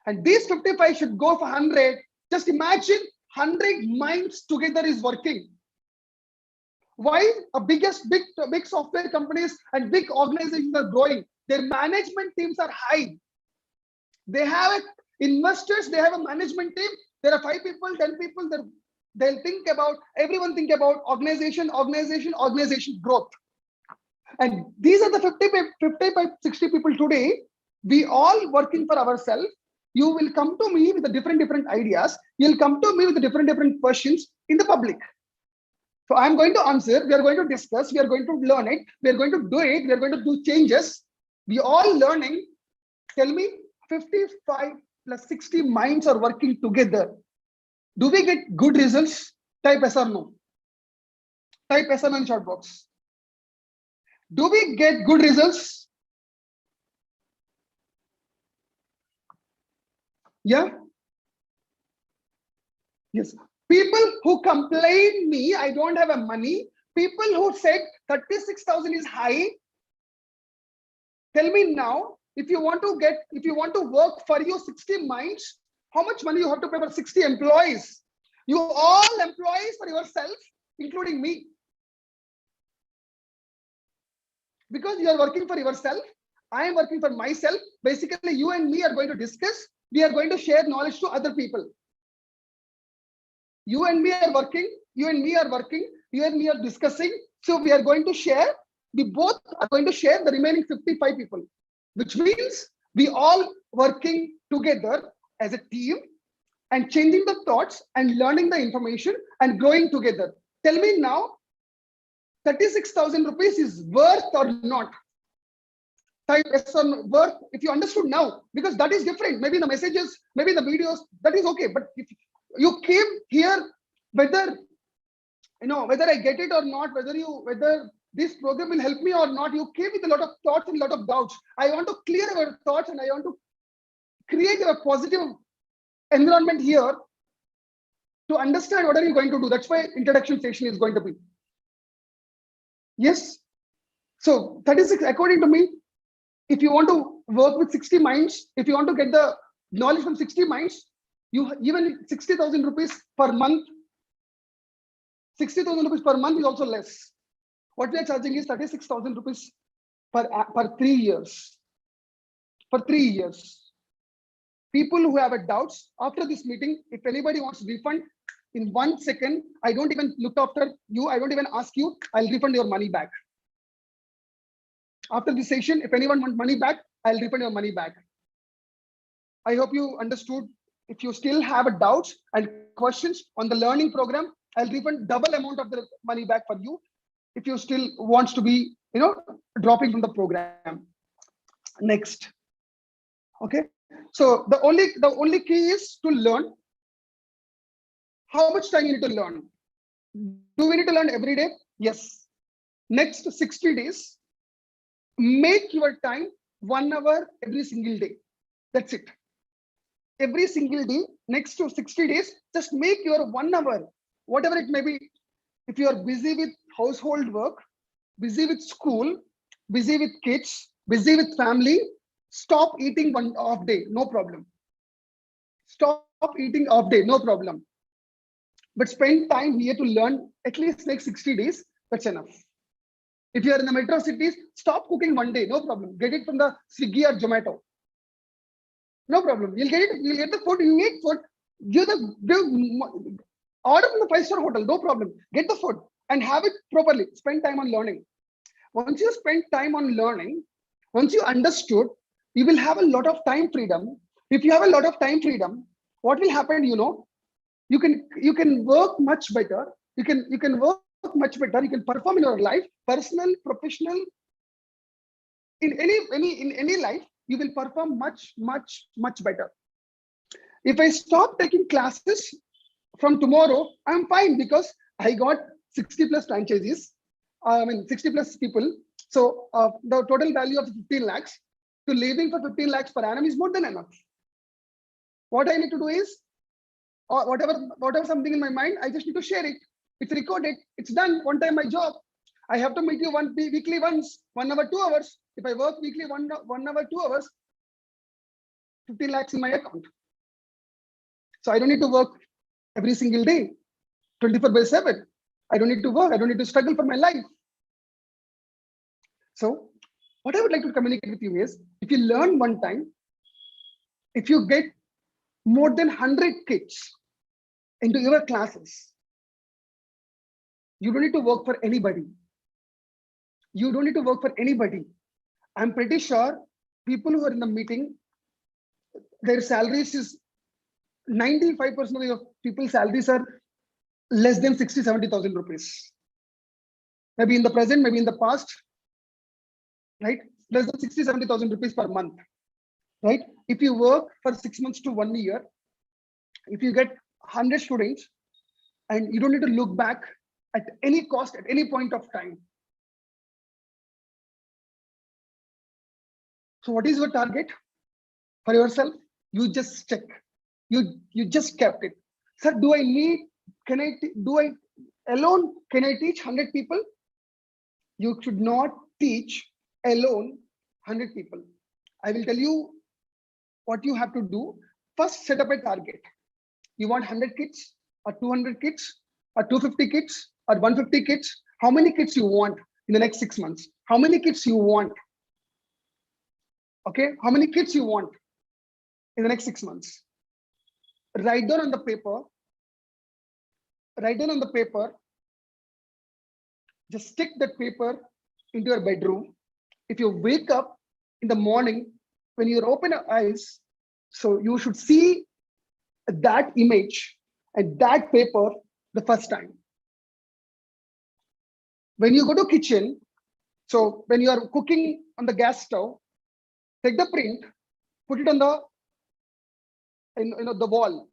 And these 55 should go for 100. Just imagine 100 minds together is working. Why big software companies and big organizations are growing? Their management teams are high. They have investors, they have a management team. There are 5 people, 10 people. They'll think about, everyone think about organization growth. And these are the 55, 60 people today. We all working for ourselves. You will come to me with the different ideas. You'll come to me with the different questions in the public. So I'm going to answer, we are going to discuss, we are going to learn it, we are going to do it, we are going to do changes. We all learning. Tell me, 55 plus 60 minds are working together. Do we get good results? Type yes or no. Type yes or no in chat box. Do we get good results? Yeah. Yes. People who complain me, I don't have a money. People who said 36,000 is high. Tell me now, if you want to work for your 60 minds, how much money you have to pay for 60 employees? You all employees for yourself, including me. Because you are working for yourself, I am working for myself. Basically, you and me are going to discuss. We are going to share knowledge to other people. You and me are working, you and me are discussing. So we are going to share, we both are going to share the remaining 55 people, which means we all working together as a team and changing the thoughts and learning the information and growing together. Tell me now, 36,000 rupees is worth or not? Type yes or no, worth, if you understood now, because that is different. Maybe the messages, maybe the videos, that is okay. But if you came here, whether I get it or not, whether this program will help me or not, you came with a lot of thoughts and a lot of doubts. I want to clear your thoughts and I want to create a positive environment here to understand what are you going to do. That's why introduction session is going to be. Yes. So 36, according to me, if you want to work with 60 minds, if you want to get the knowledge from 60 minds, you even 60,000 rupees per month. 60,000 rupees per month is also less. What we are charging is 36,000 rupees per 3 years. For 3 years. People who have a doubts after this meeting, if anybody wants refund, in 1 second, I don't even look after you. I don't even ask you. I'll refund your money back. After this session, if anyone wants money back, I'll refund your money back. I hope you understood. If you still have doubts and questions on the learning program, I'll refund double amount of the money back for you. If you still wants to be, dropping from the program. Next. Okay. So the only key is to learn. How much time you need to learn? Do we need to learn every day? Yes. Next 60 days, make your time 1 hour every single day. That's it. Every single day, next to 60 days, just make your 1 hour, whatever it may be. If you are busy with household work, busy with school, busy with kids, busy with family, stop eating 1 off day, no problem. Stop eating off day, no problem. But spend time here to learn at least like 60 days. That's enough. If you are in the metro cities, stop cooking one day, no problem. Get it from the Swiggy or Zomato. No problem. You'll get it. You'll get the food. You eat food. Order from the 5-star hotel. No problem. Get the food and have it properly. Spend time on learning. Once you spend time on learning, once you understood, you will have a lot of time freedom. If you have a lot of time freedom, what will happen? You can work much better. You can work much better. You can perform in your life, personal, professional, in any life. You will perform much better. If I stop taking classes from tomorrow, I'm fine because I got 60 plus franchisees. 60 plus people. So the total value of 15 lakhs to living for 15 lakhs per annum is more than enough. What I need to do is, or whatever something in my mind, I just need to share it. It's recorded. It's done. One time my job. I have to meet you weekly once, 1 hour, 2 hours. If I work weekly 1 hour, 2 hours, 15 lakhs in my account. So I don't need to work every single day, 24/7. I don't need to work. I don't need to struggle for my life. So what I would like to communicate with you is, if you learn one time, if you get more than 100 kids into your classes, you don't need to work for anybody. You don't need to work for anybody. I'm pretty sure people who are in the meeting, their salaries is 95% of people's salaries are less than 60,000-70,000 rupees. Maybe in the present, maybe in the past, right? Less than 60,000-70,000 rupees per month, right? If you work for 6 months to 1 year, if you get 100 students, and you don't need to look back at any cost at any point of time. So what is your target for yourself? You just check. You just kept it. Sir, do I alone, can I teach 100 people? You should not teach alone 100 people. I will tell you what you have to do. First, set up a target. You want 100 kids or 200 kids or 250 kids or 150 kids? How many kids you want in the next 6 months? How many kids you want? Okay, how many kids you want in the next 6 months? Write down on the paper. Write down on the paper. Just stick that paper into your bedroom. If you wake up in the morning, when you open your eyes, so you should see that image and that paper the first time. When you go to kitchen, so when you are cooking on the gas stove, take the print, put it on the the wall.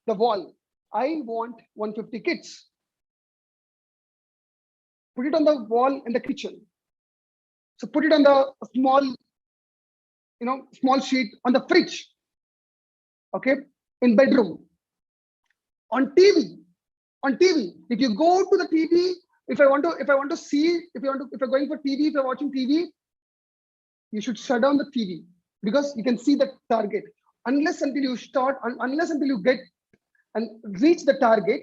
The wall. I want 150 kids. Put it on the wall in the kitchen. So put it on the small, small sheet on the fridge. Okay, in bedroom. On TV. On TV. If you go to the TV, if you're going for TV, if you're watching TV, you should shut down the TV because you can see the target. Unless until you get and reach the target,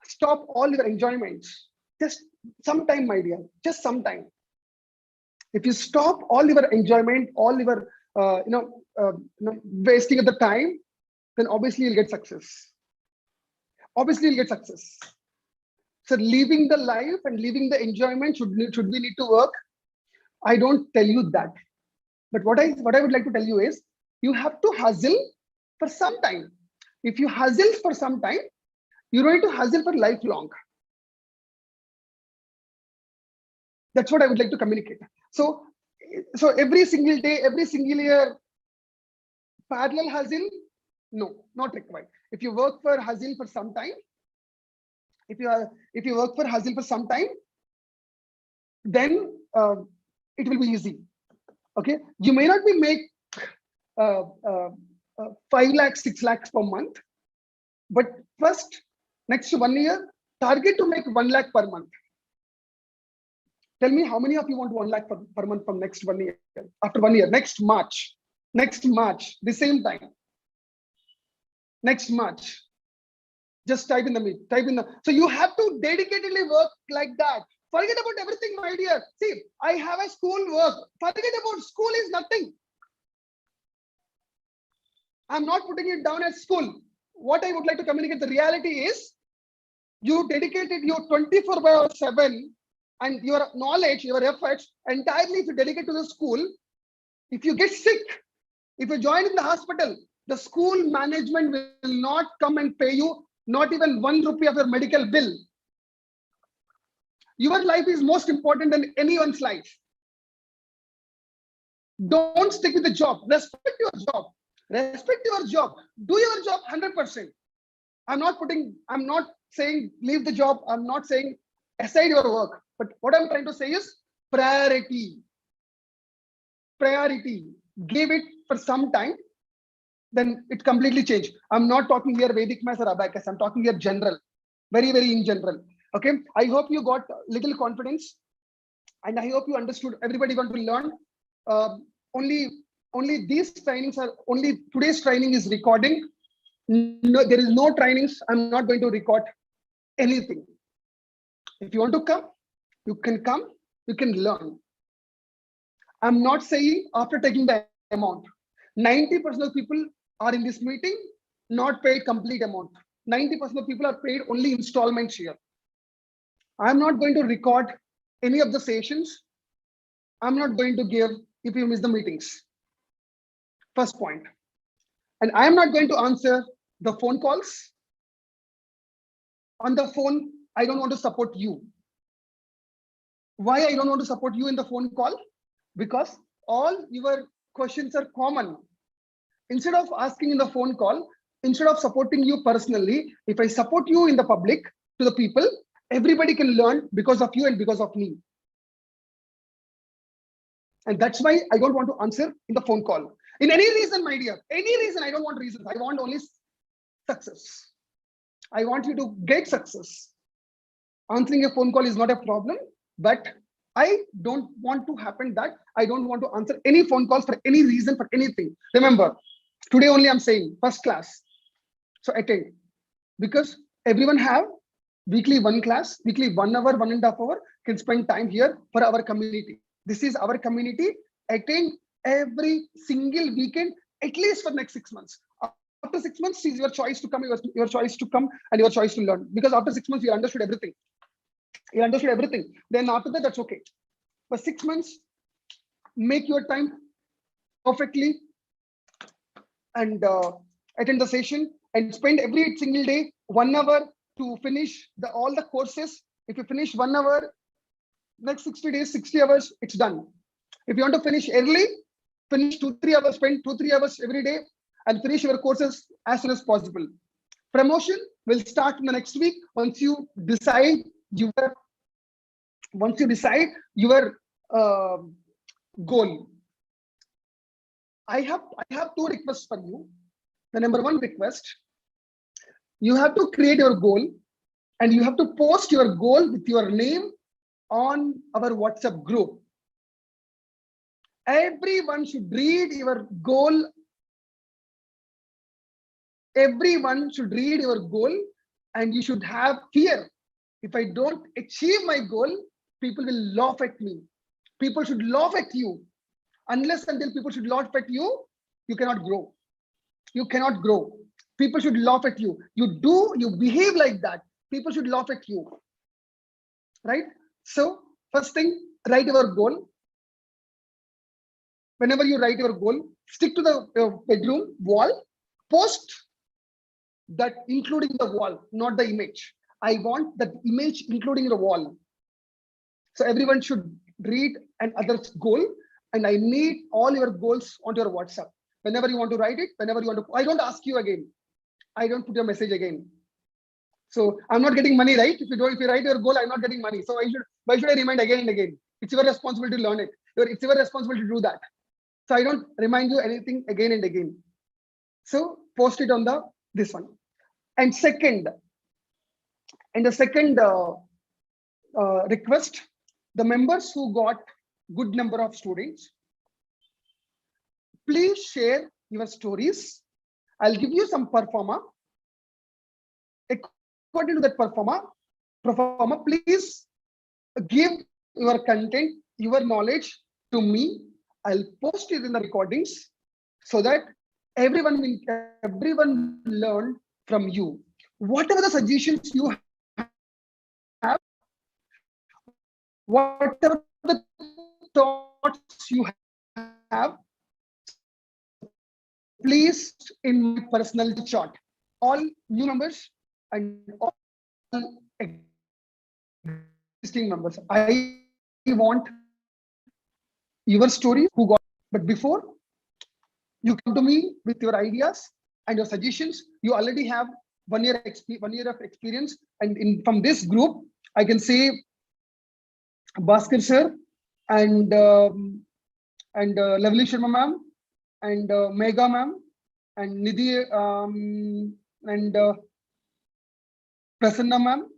stop all your enjoyments. Just sometime, my dear, just sometime. If you stop all your enjoyment, all your wasting of the time, then obviously you'll get success. Obviously you'll get success. So leaving the life and leaving the enjoyment, should we need to work? I don't tell you that. But what I would like to tell you is, you have to hustle for some time. If you hustle for some time, you don't need to hustle for lifelong. That's what I would like to communicate. So every single day, every single year, parallel hustle, no, not required. If you work for hustle for some time, if you work for hustle for some time, then it will be easy. Okay, you may not be make 5 lakhs, 6 lakhs per month, but first next 1 year, target to make 1 lakh per month. Tell me how many of you want 1 lakh per month from next 1 year? After 1 year, next March, the same time. Next March, Just type in the meet, type in the. So you have to dedicatedly work like that. Forget about everything, my dear. See, I have a school work. Forget about school is nothing. I'm not putting it down as school. What I would like to communicate, the reality is you dedicated your 24/7 and your knowledge, your efforts entirely if you dedicate to the school. If you get sick, if you join in the hospital, the school management will not come and pay you not even 1 rupee of your medical bill. Your life is most important than anyone's life. Don't stick with the job. Respect your job. Respect your job. Do your job 100%. I'm not saying leave the job. I'm not saying aside your work. But what I'm trying to say is priority. Priority. Give it for some time, then it completely changed. I'm not talking here Vedic maths or abacus. I'm talking here general, very, very in general. Okay. I hope you got little confidence, and I hope you understood. Everybody want to learn. Only these trainings are only today's training is recording. No, there is no trainings. I'm not going to record anything. If you want to come, you can come. You can learn. I'm not saying after taking the amount. 90% of people are in this meeting not paid complete amount. 90% of people are paid only installments here. I'm not going to record any of the sessions. I'm not going to give if you miss the meetings. First point. And I am not going to answer the phone calls. On the phone, I don't want to support you. Why I don't want to support you in the phone call? Because all your questions are common. Instead of asking in the phone call, instead of supporting you personally, if I support you in the public to the people, everybody can learn because of you and because of me. And that's why I don't want to answer in the phone call. In any reason, my dear, any reason, I don't want reasons. I want only success. I want you to get success. Answering a phone call is not a problem, but I don't want to happen that I don't want to answer any phone calls for any reason, for anything. Remember, today only I'm saying first class. So attend, because everyone have weekly one class, weekly 1 hour, 1.5 hours can spend time here for our community. This is our community. Attend every single weekend, at least for next 6 months. After 6 months, is your choice to come, your choice to come, and your choice to learn. Because after 6 months, you understood everything. You understood everything. Then after that, that's okay. For 6 months, make your time perfectly and attend the session and spend every single day 1 hour to finish all the courses. If you finish 1 hour, next 60 days, 60 hours, it's done. If you want to finish early, finish 2-3 hours, spend 2-3 hours every day and finish your courses as soon as possible. Promotion will start in the next week once you decide your goal. I have 2 requests for you. The number 1 request, you have to create your goal and you have to post your goal with your name on our WhatsApp group. Everyone should read your goal. Everyone should read your goal and you should have fear. If I don't achieve my goal, people will laugh at me. People should laugh at you. Unless until people should laugh at you, you cannot grow. You cannot grow. People should laugh at you. You behave like that. People should laugh at you. Right? So first thing, write your goal. Whenever you write your goal, stick to the bedroom wall, post that including the wall, not the image. I want that image including the wall. So everyone should read and others' goal, and I need all your goals onto your WhatsApp. Whenever you want to write it, whenever you want to, I don't ask you again. I don't put your message again. So I'm not getting money, right? If you write your goal, I'm not getting money. So why should I remind again and again? It's your responsibility to learn it. It's your responsibility to do that. So I don't remind you anything again and again. So post it on this one. And the second request, the members who got good number of students, please share your stories. I'll give you some performer. according to that performer, please give your content, your knowledge to me. I'll post it in the recordings so that everyone will learn from you. Whatever the suggestions you have, whatever the thoughts you have, please in my personal chat. All new members and all existing members. I want your stories who got, but before you come to me with your ideas and your suggestions, you already have 1 year of experience, and from this group I can say Bhaskar sir and Lovely Sharma ma'am and Mega ma'am and Nidhi and Prasanna ma'am,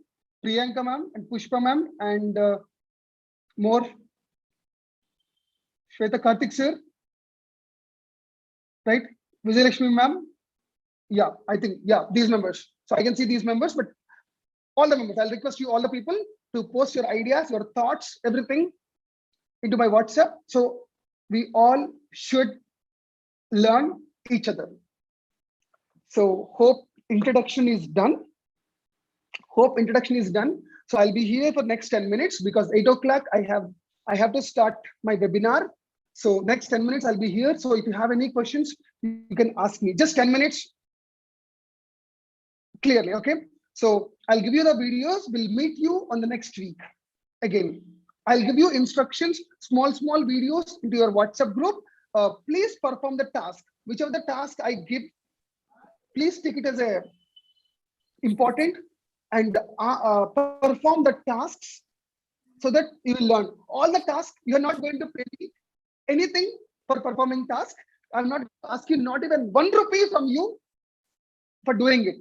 Priyanka ma'am and Pushpa ma'am and more Shweta Karthik sir, right? Vijayalakshmi ma'am. Yeah, I think, yeah, these members. So I can see these members, but all the members, I'll request you, all the people, to post your ideas, your thoughts, everything into my WhatsApp. So we all should learn each other. So hope introduction is done. So I'll be here for next 10 minutes because 8 o'clock I have to start my webinar. So next 10 minutes I'll be here. So if you have any questions, you can ask me. Just 10 minutes clearly, okay? So I'll give you the videos. We'll meet you on the next week. Again, I'll give you instructions, small videos into your WhatsApp group. Please perform the task. Whichever the task I give, please take it as a important and perform the tasks so that you will learn. All the tasks, you're not going to pay me anything for performing task. I'm not asking not even 1 rupee from you for doing it.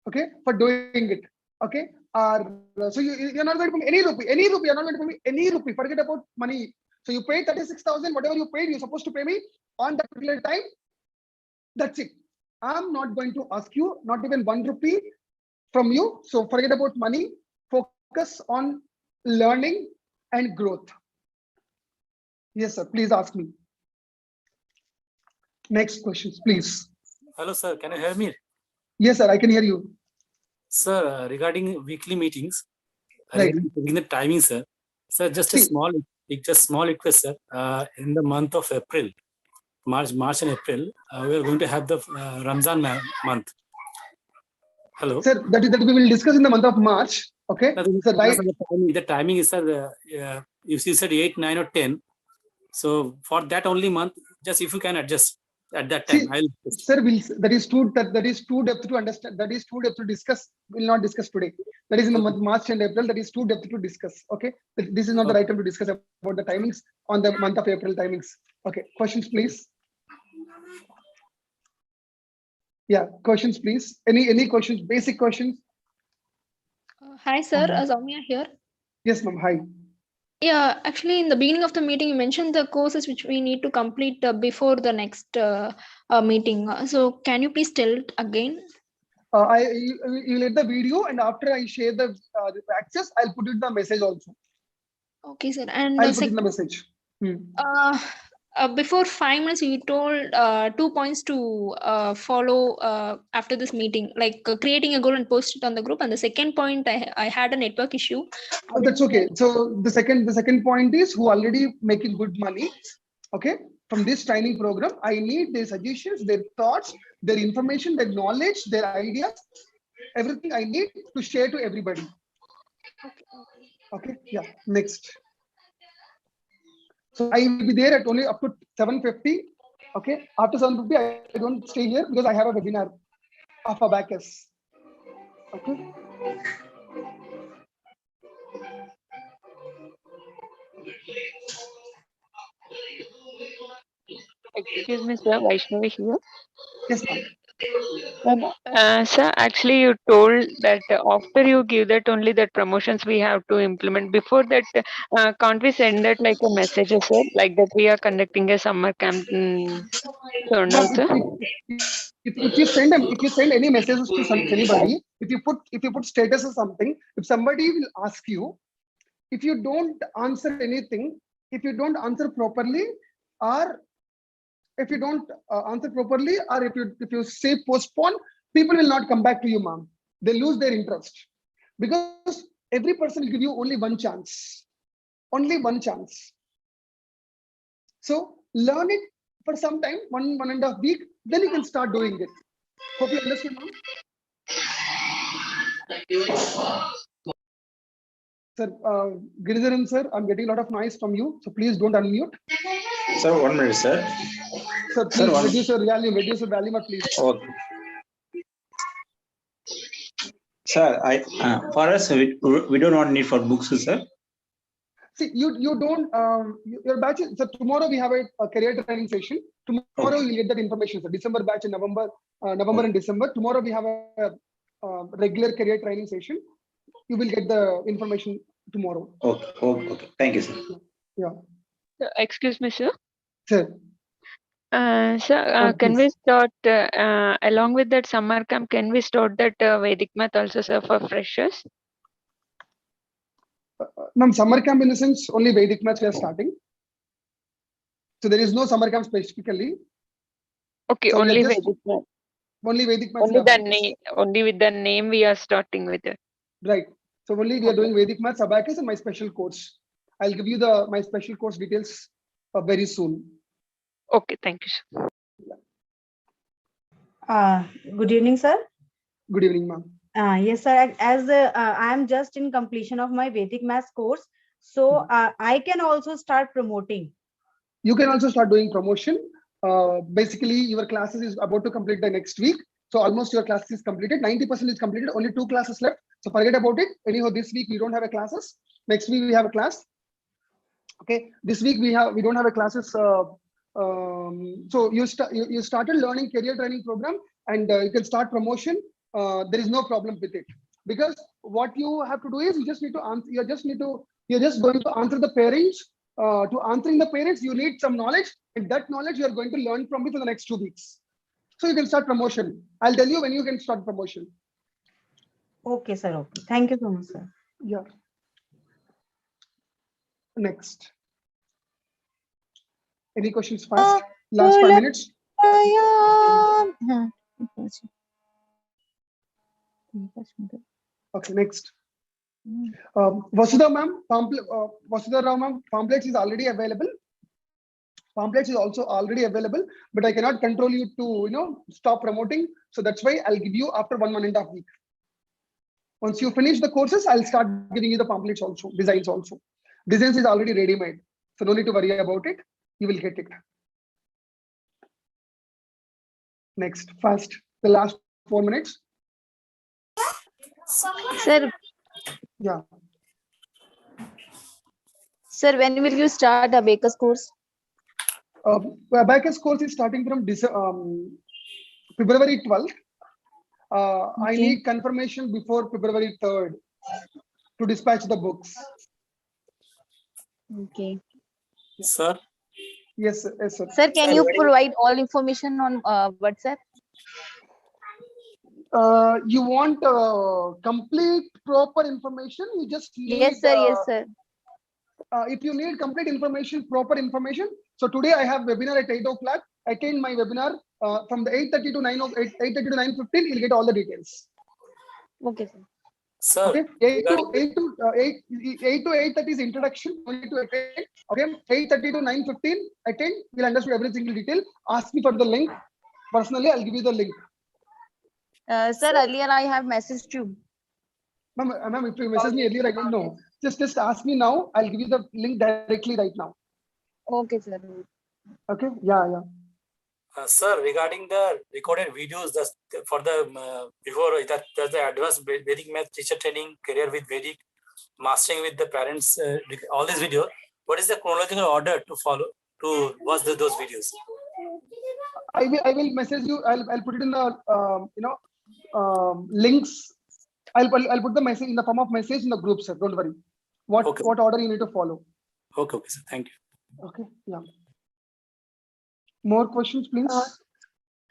Okay, for doing it. Okay, so you're not going to pay me any rupee. You're not going to pay me any rupee. Forget about money. So you paid 36,000, whatever you paid, you're supposed to pay me on that particular time. That's it. I'm not going to ask you not even 1 rupee from you. So forget about money. Focus on learning and growth. Yes, sir. Please ask me. Next questions, please. Hello, sir. Can you hear me? Yes, sir. I can hear you. Sir, regarding weekly meetings, Right. regarding the timing, sir. Sir, just a small request, sir. In the month of April, March and April, we are going to have the Ramzan month. Hello. Sir, that we will discuss in the month of March. Okay. So right. The timing is, sir. You said 8, 9, or 10. So for that only month, just if you can adjust at that time. Sir, that is too depth to understand. That is too depth to discuss. We'll not discuss today. That is in the month March and April. That is too depth to discuss. Okay. This is not the right time to discuss about the timings on the month of April timings. Okay. Questions, please. Yeah, questions, please. Any questions? Basic questions. Hi, sir. Soumya here. Yes, ma'am. Hi. Yeah, actually, in the beginning of the meeting, you mentioned the courses which we need to complete before the next meeting. So, can you please tell it again? You let the video, and after I share the access, I'll put it the message also. Okay, sir. And I'll put it in the message. Before 5 minutes, you told 2 points to follow after this meeting, like creating a goal and post it on the group. And the second point, I had a network issue. Oh, that's okay. So the second point is who already making good money. Okay, from this training program, I need their suggestions, their thoughts, their information, their knowledge, their ideas, everything I need to share to everybody. Okay. Yeah. Next. So I will be there at only up to 7:50. Okay. After 7:50, I don't stay here because I have a webinar of a Bacchus. Okay. Excuse me, sir. Vaishnavi here. Yes, ma'am. Sir, actually, you told that after you give that only that promotions we have to implement. Before that, can't we send that like a message, sir? Like that we are conducting a summer camp. So no, sir. if you send any messages to anybody, if you put status or something, if somebody will ask you, if you don't answer anything, if you don't answer properly, or if you don't answer properly, or if you say postpone, people will not come back to you, ma'am. They lose their interest, because every person will give you only one chance. Only one chance. So learn it for some time, one and a half week, then you can start doing it. Hope you understood, ma'am. Sir, Giridharan sir, I'm getting a lot of noise from you, so please don't unmute. Sir, 1 minute, sir. Sir, please reduce your volume, please. Okay. Sir, for us, we do not need for books, sir. See, you don't, your batch is, so tomorrow we have a career training session. Tomorrow you'll get that information, sir. December batch in November and December. Tomorrow we have a regular career training session. You will get the information tomorrow. Okay. Thank you, sir. Yeah. Excuse me, sir. Sir. Sir, can we start along with that summer camp? Can we start that Vedic math also, sir, for freshers? Ma'am, summer camp in the sense only Vedic maths we are starting. So there is no summer camp specifically. Okay, so only Vedic math. Only Vedic maths. Only the name. Only with the name we are starting with it. Right. So only we are doing Vedic maths, abacus, and my special course. I'll give you my special course details very soon. Okay, thank you, sir. Good evening, sir. Good evening, ma'am. Yes, sir. As I am just in completion of my Vedic maths course, so I can also start promoting. You can also start doing promotion. Basically, your classes is about to complete the next week. So almost your class is completed. 90% is completed. Only 2 classes left. So forget about it. Anyhow, this week we don't have a classes. Next week we have a class. Okay. This week we don't have a classes. So you started learning career training program, and you can start promotion. There is no problem with it, because what you have to do is you just need to answer. You're just going to answer the parents. To answering the parents, you need some knowledge, and that knowledge you are going to learn from me for the next 2 weeks. So you can start promotion. I'll tell you when you can start promotion. Okay, sir. Okay. Thank you so much, sir. Yeah. Next. Any questions fast? Last 5 minutes. Okay, next. Vasudha ma'am, Vasudha Rao ma'am, pamphlets is already available. Pamphlets is also already available, but I cannot control you to stop promoting. So that's why I'll give you after 1.5 weeks. Once you finish the courses, I'll start giving you the pamphlets also, designs also. Designs is already ready made, so no need to worry about it. You will get it. Next, fast. The last 4 minutes. Sir. Yeah. Sir, when will you start abacus course? Abacus course is starting from February 12th. Okay. I need confirmation before February 3rd to dispatch the books. Okay. Sir? Yes, yes, sir. Sir, can you provide all information on WhatsApp? You want complete proper information? You just need, yes, sir. Yes, sir. If you need complete information, proper information. So today I have webinar at 8 o'clock. Attend my webinar from the 8:30 to 9:15. You'll get all the details. Okay, sir. Sir, okay. 8 to 8:30 is introduction. Only to attend. Okay. 8:30 to 9:15. Attend. You'll understand every single detail. Ask me for the link. Personally, I'll give you the link. Sir, earlier I have messaged you. Ma'am, if you message me earlier, I don't know. Just ask me now. I'll give you the link directly right now. Okay, sir. Okay. Yeah. Sir, regarding the recorded videos, for the before that, there's the advanced Vedic math teacher training, career with Vedic, mastering with the parents, all these videos. What is the chronological order to follow to watch those videos? I will message you. I'll put it in the links. I'll put the message in the form of message in the group, sir. Don't worry. What order you need to follow? Okay, sir. Thank you. Okay. Yeah. More questions, please.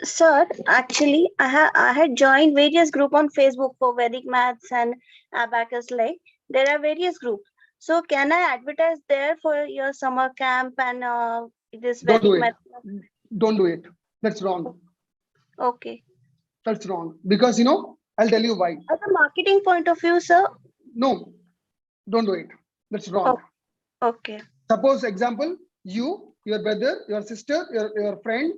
Sir, actually, I had joined various group on Facebook for Vedic Maths and Abacus. Like there are various groups. So can I advertise there for your summer camp and this Don't do Vedic it. Maths? Don't do it. That's wrong. Okay. That's wrong. Because I'll tell you why. As a marketing point of view, sir. No, don't do it. That's wrong. Oh, okay. Suppose example, you, your brother, your sister, your friend,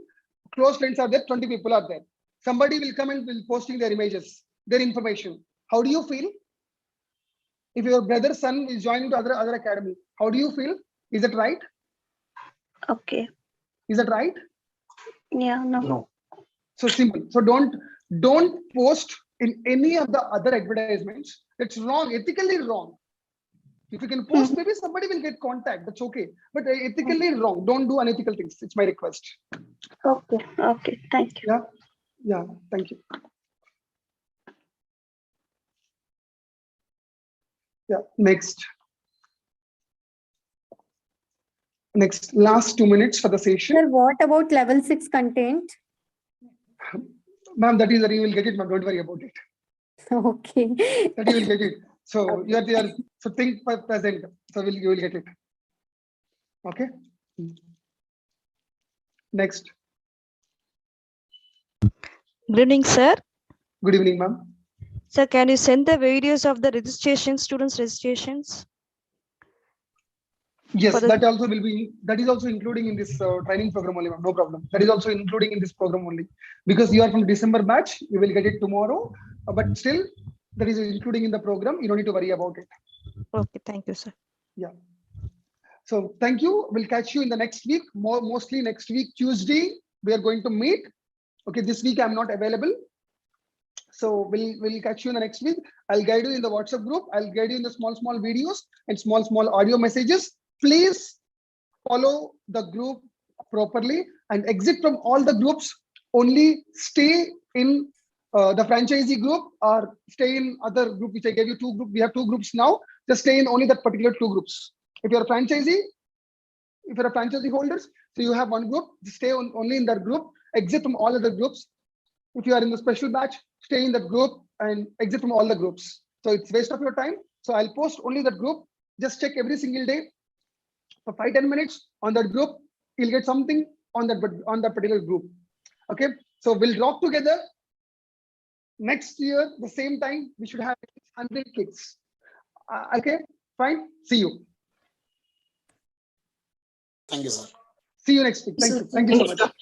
close friends are there, 20 people are there. Somebody will come and will posting their images, their information. How do you feel? If your brother's son is joining to other academy, how do you feel? Is it right? Okay. Is that right? Yeah, no. No. So simple. So don't post in any of the other advertisements. It's wrong, ethically wrong. If you can post, maybe somebody will get contact. That's okay. But ethically wrong. Don't do unethical things. It's my request. Okay. Okay. Thank you. Yeah. Yeah. Thank you. Yeah. Next, last 2 minutes for the session. Sir, what about level 6 content? Ma'am, that is that you will get it, ma'am. Don't worry about it. Okay. That you will get it. So you are there. So think present. So you will get it. Okay. Next. Good evening, sir. Good evening, ma'am. Sir, can you send the videos of the students' registrations? Yes, that also will be. That is also including in this training program only, ma'am. No problem. That is also including in this program only, because you are from December batch. You will get it tomorrow, but still, that is including in the program. You don't need to worry about it. Okay, thank you, sir. Yeah. So thank you. We'll catch you in the next week. Mostly next week, Tuesday, we are going to meet. Okay, this week I'm not available. So we'll catch you in the next week. I'll guide you in the WhatsApp group. I'll guide you in the small videos and small audio messages. Please follow the group properly and exit from all the groups. Only stay in the franchisee group or stay in other group, which I gave you 2 groups. We have 2 groups now. Just stay in only that particular 2 groups. If you're a franchisee, if you're a franchisee holders, so you have 1 group, just stay only in that group, exit from all other groups. If you are in the special batch, stay in that group and exit from all the groups. So it's waste of your time. So I'll post only that group. Just check every single day for 5-10 minutes on that group. You'll get something on that particular group. Okay. So we'll drop together. Next year, the same time, we should have 100 kids. Okay, fine. See you. Thank you, sir. See you next week. Thank you. Thank you so much.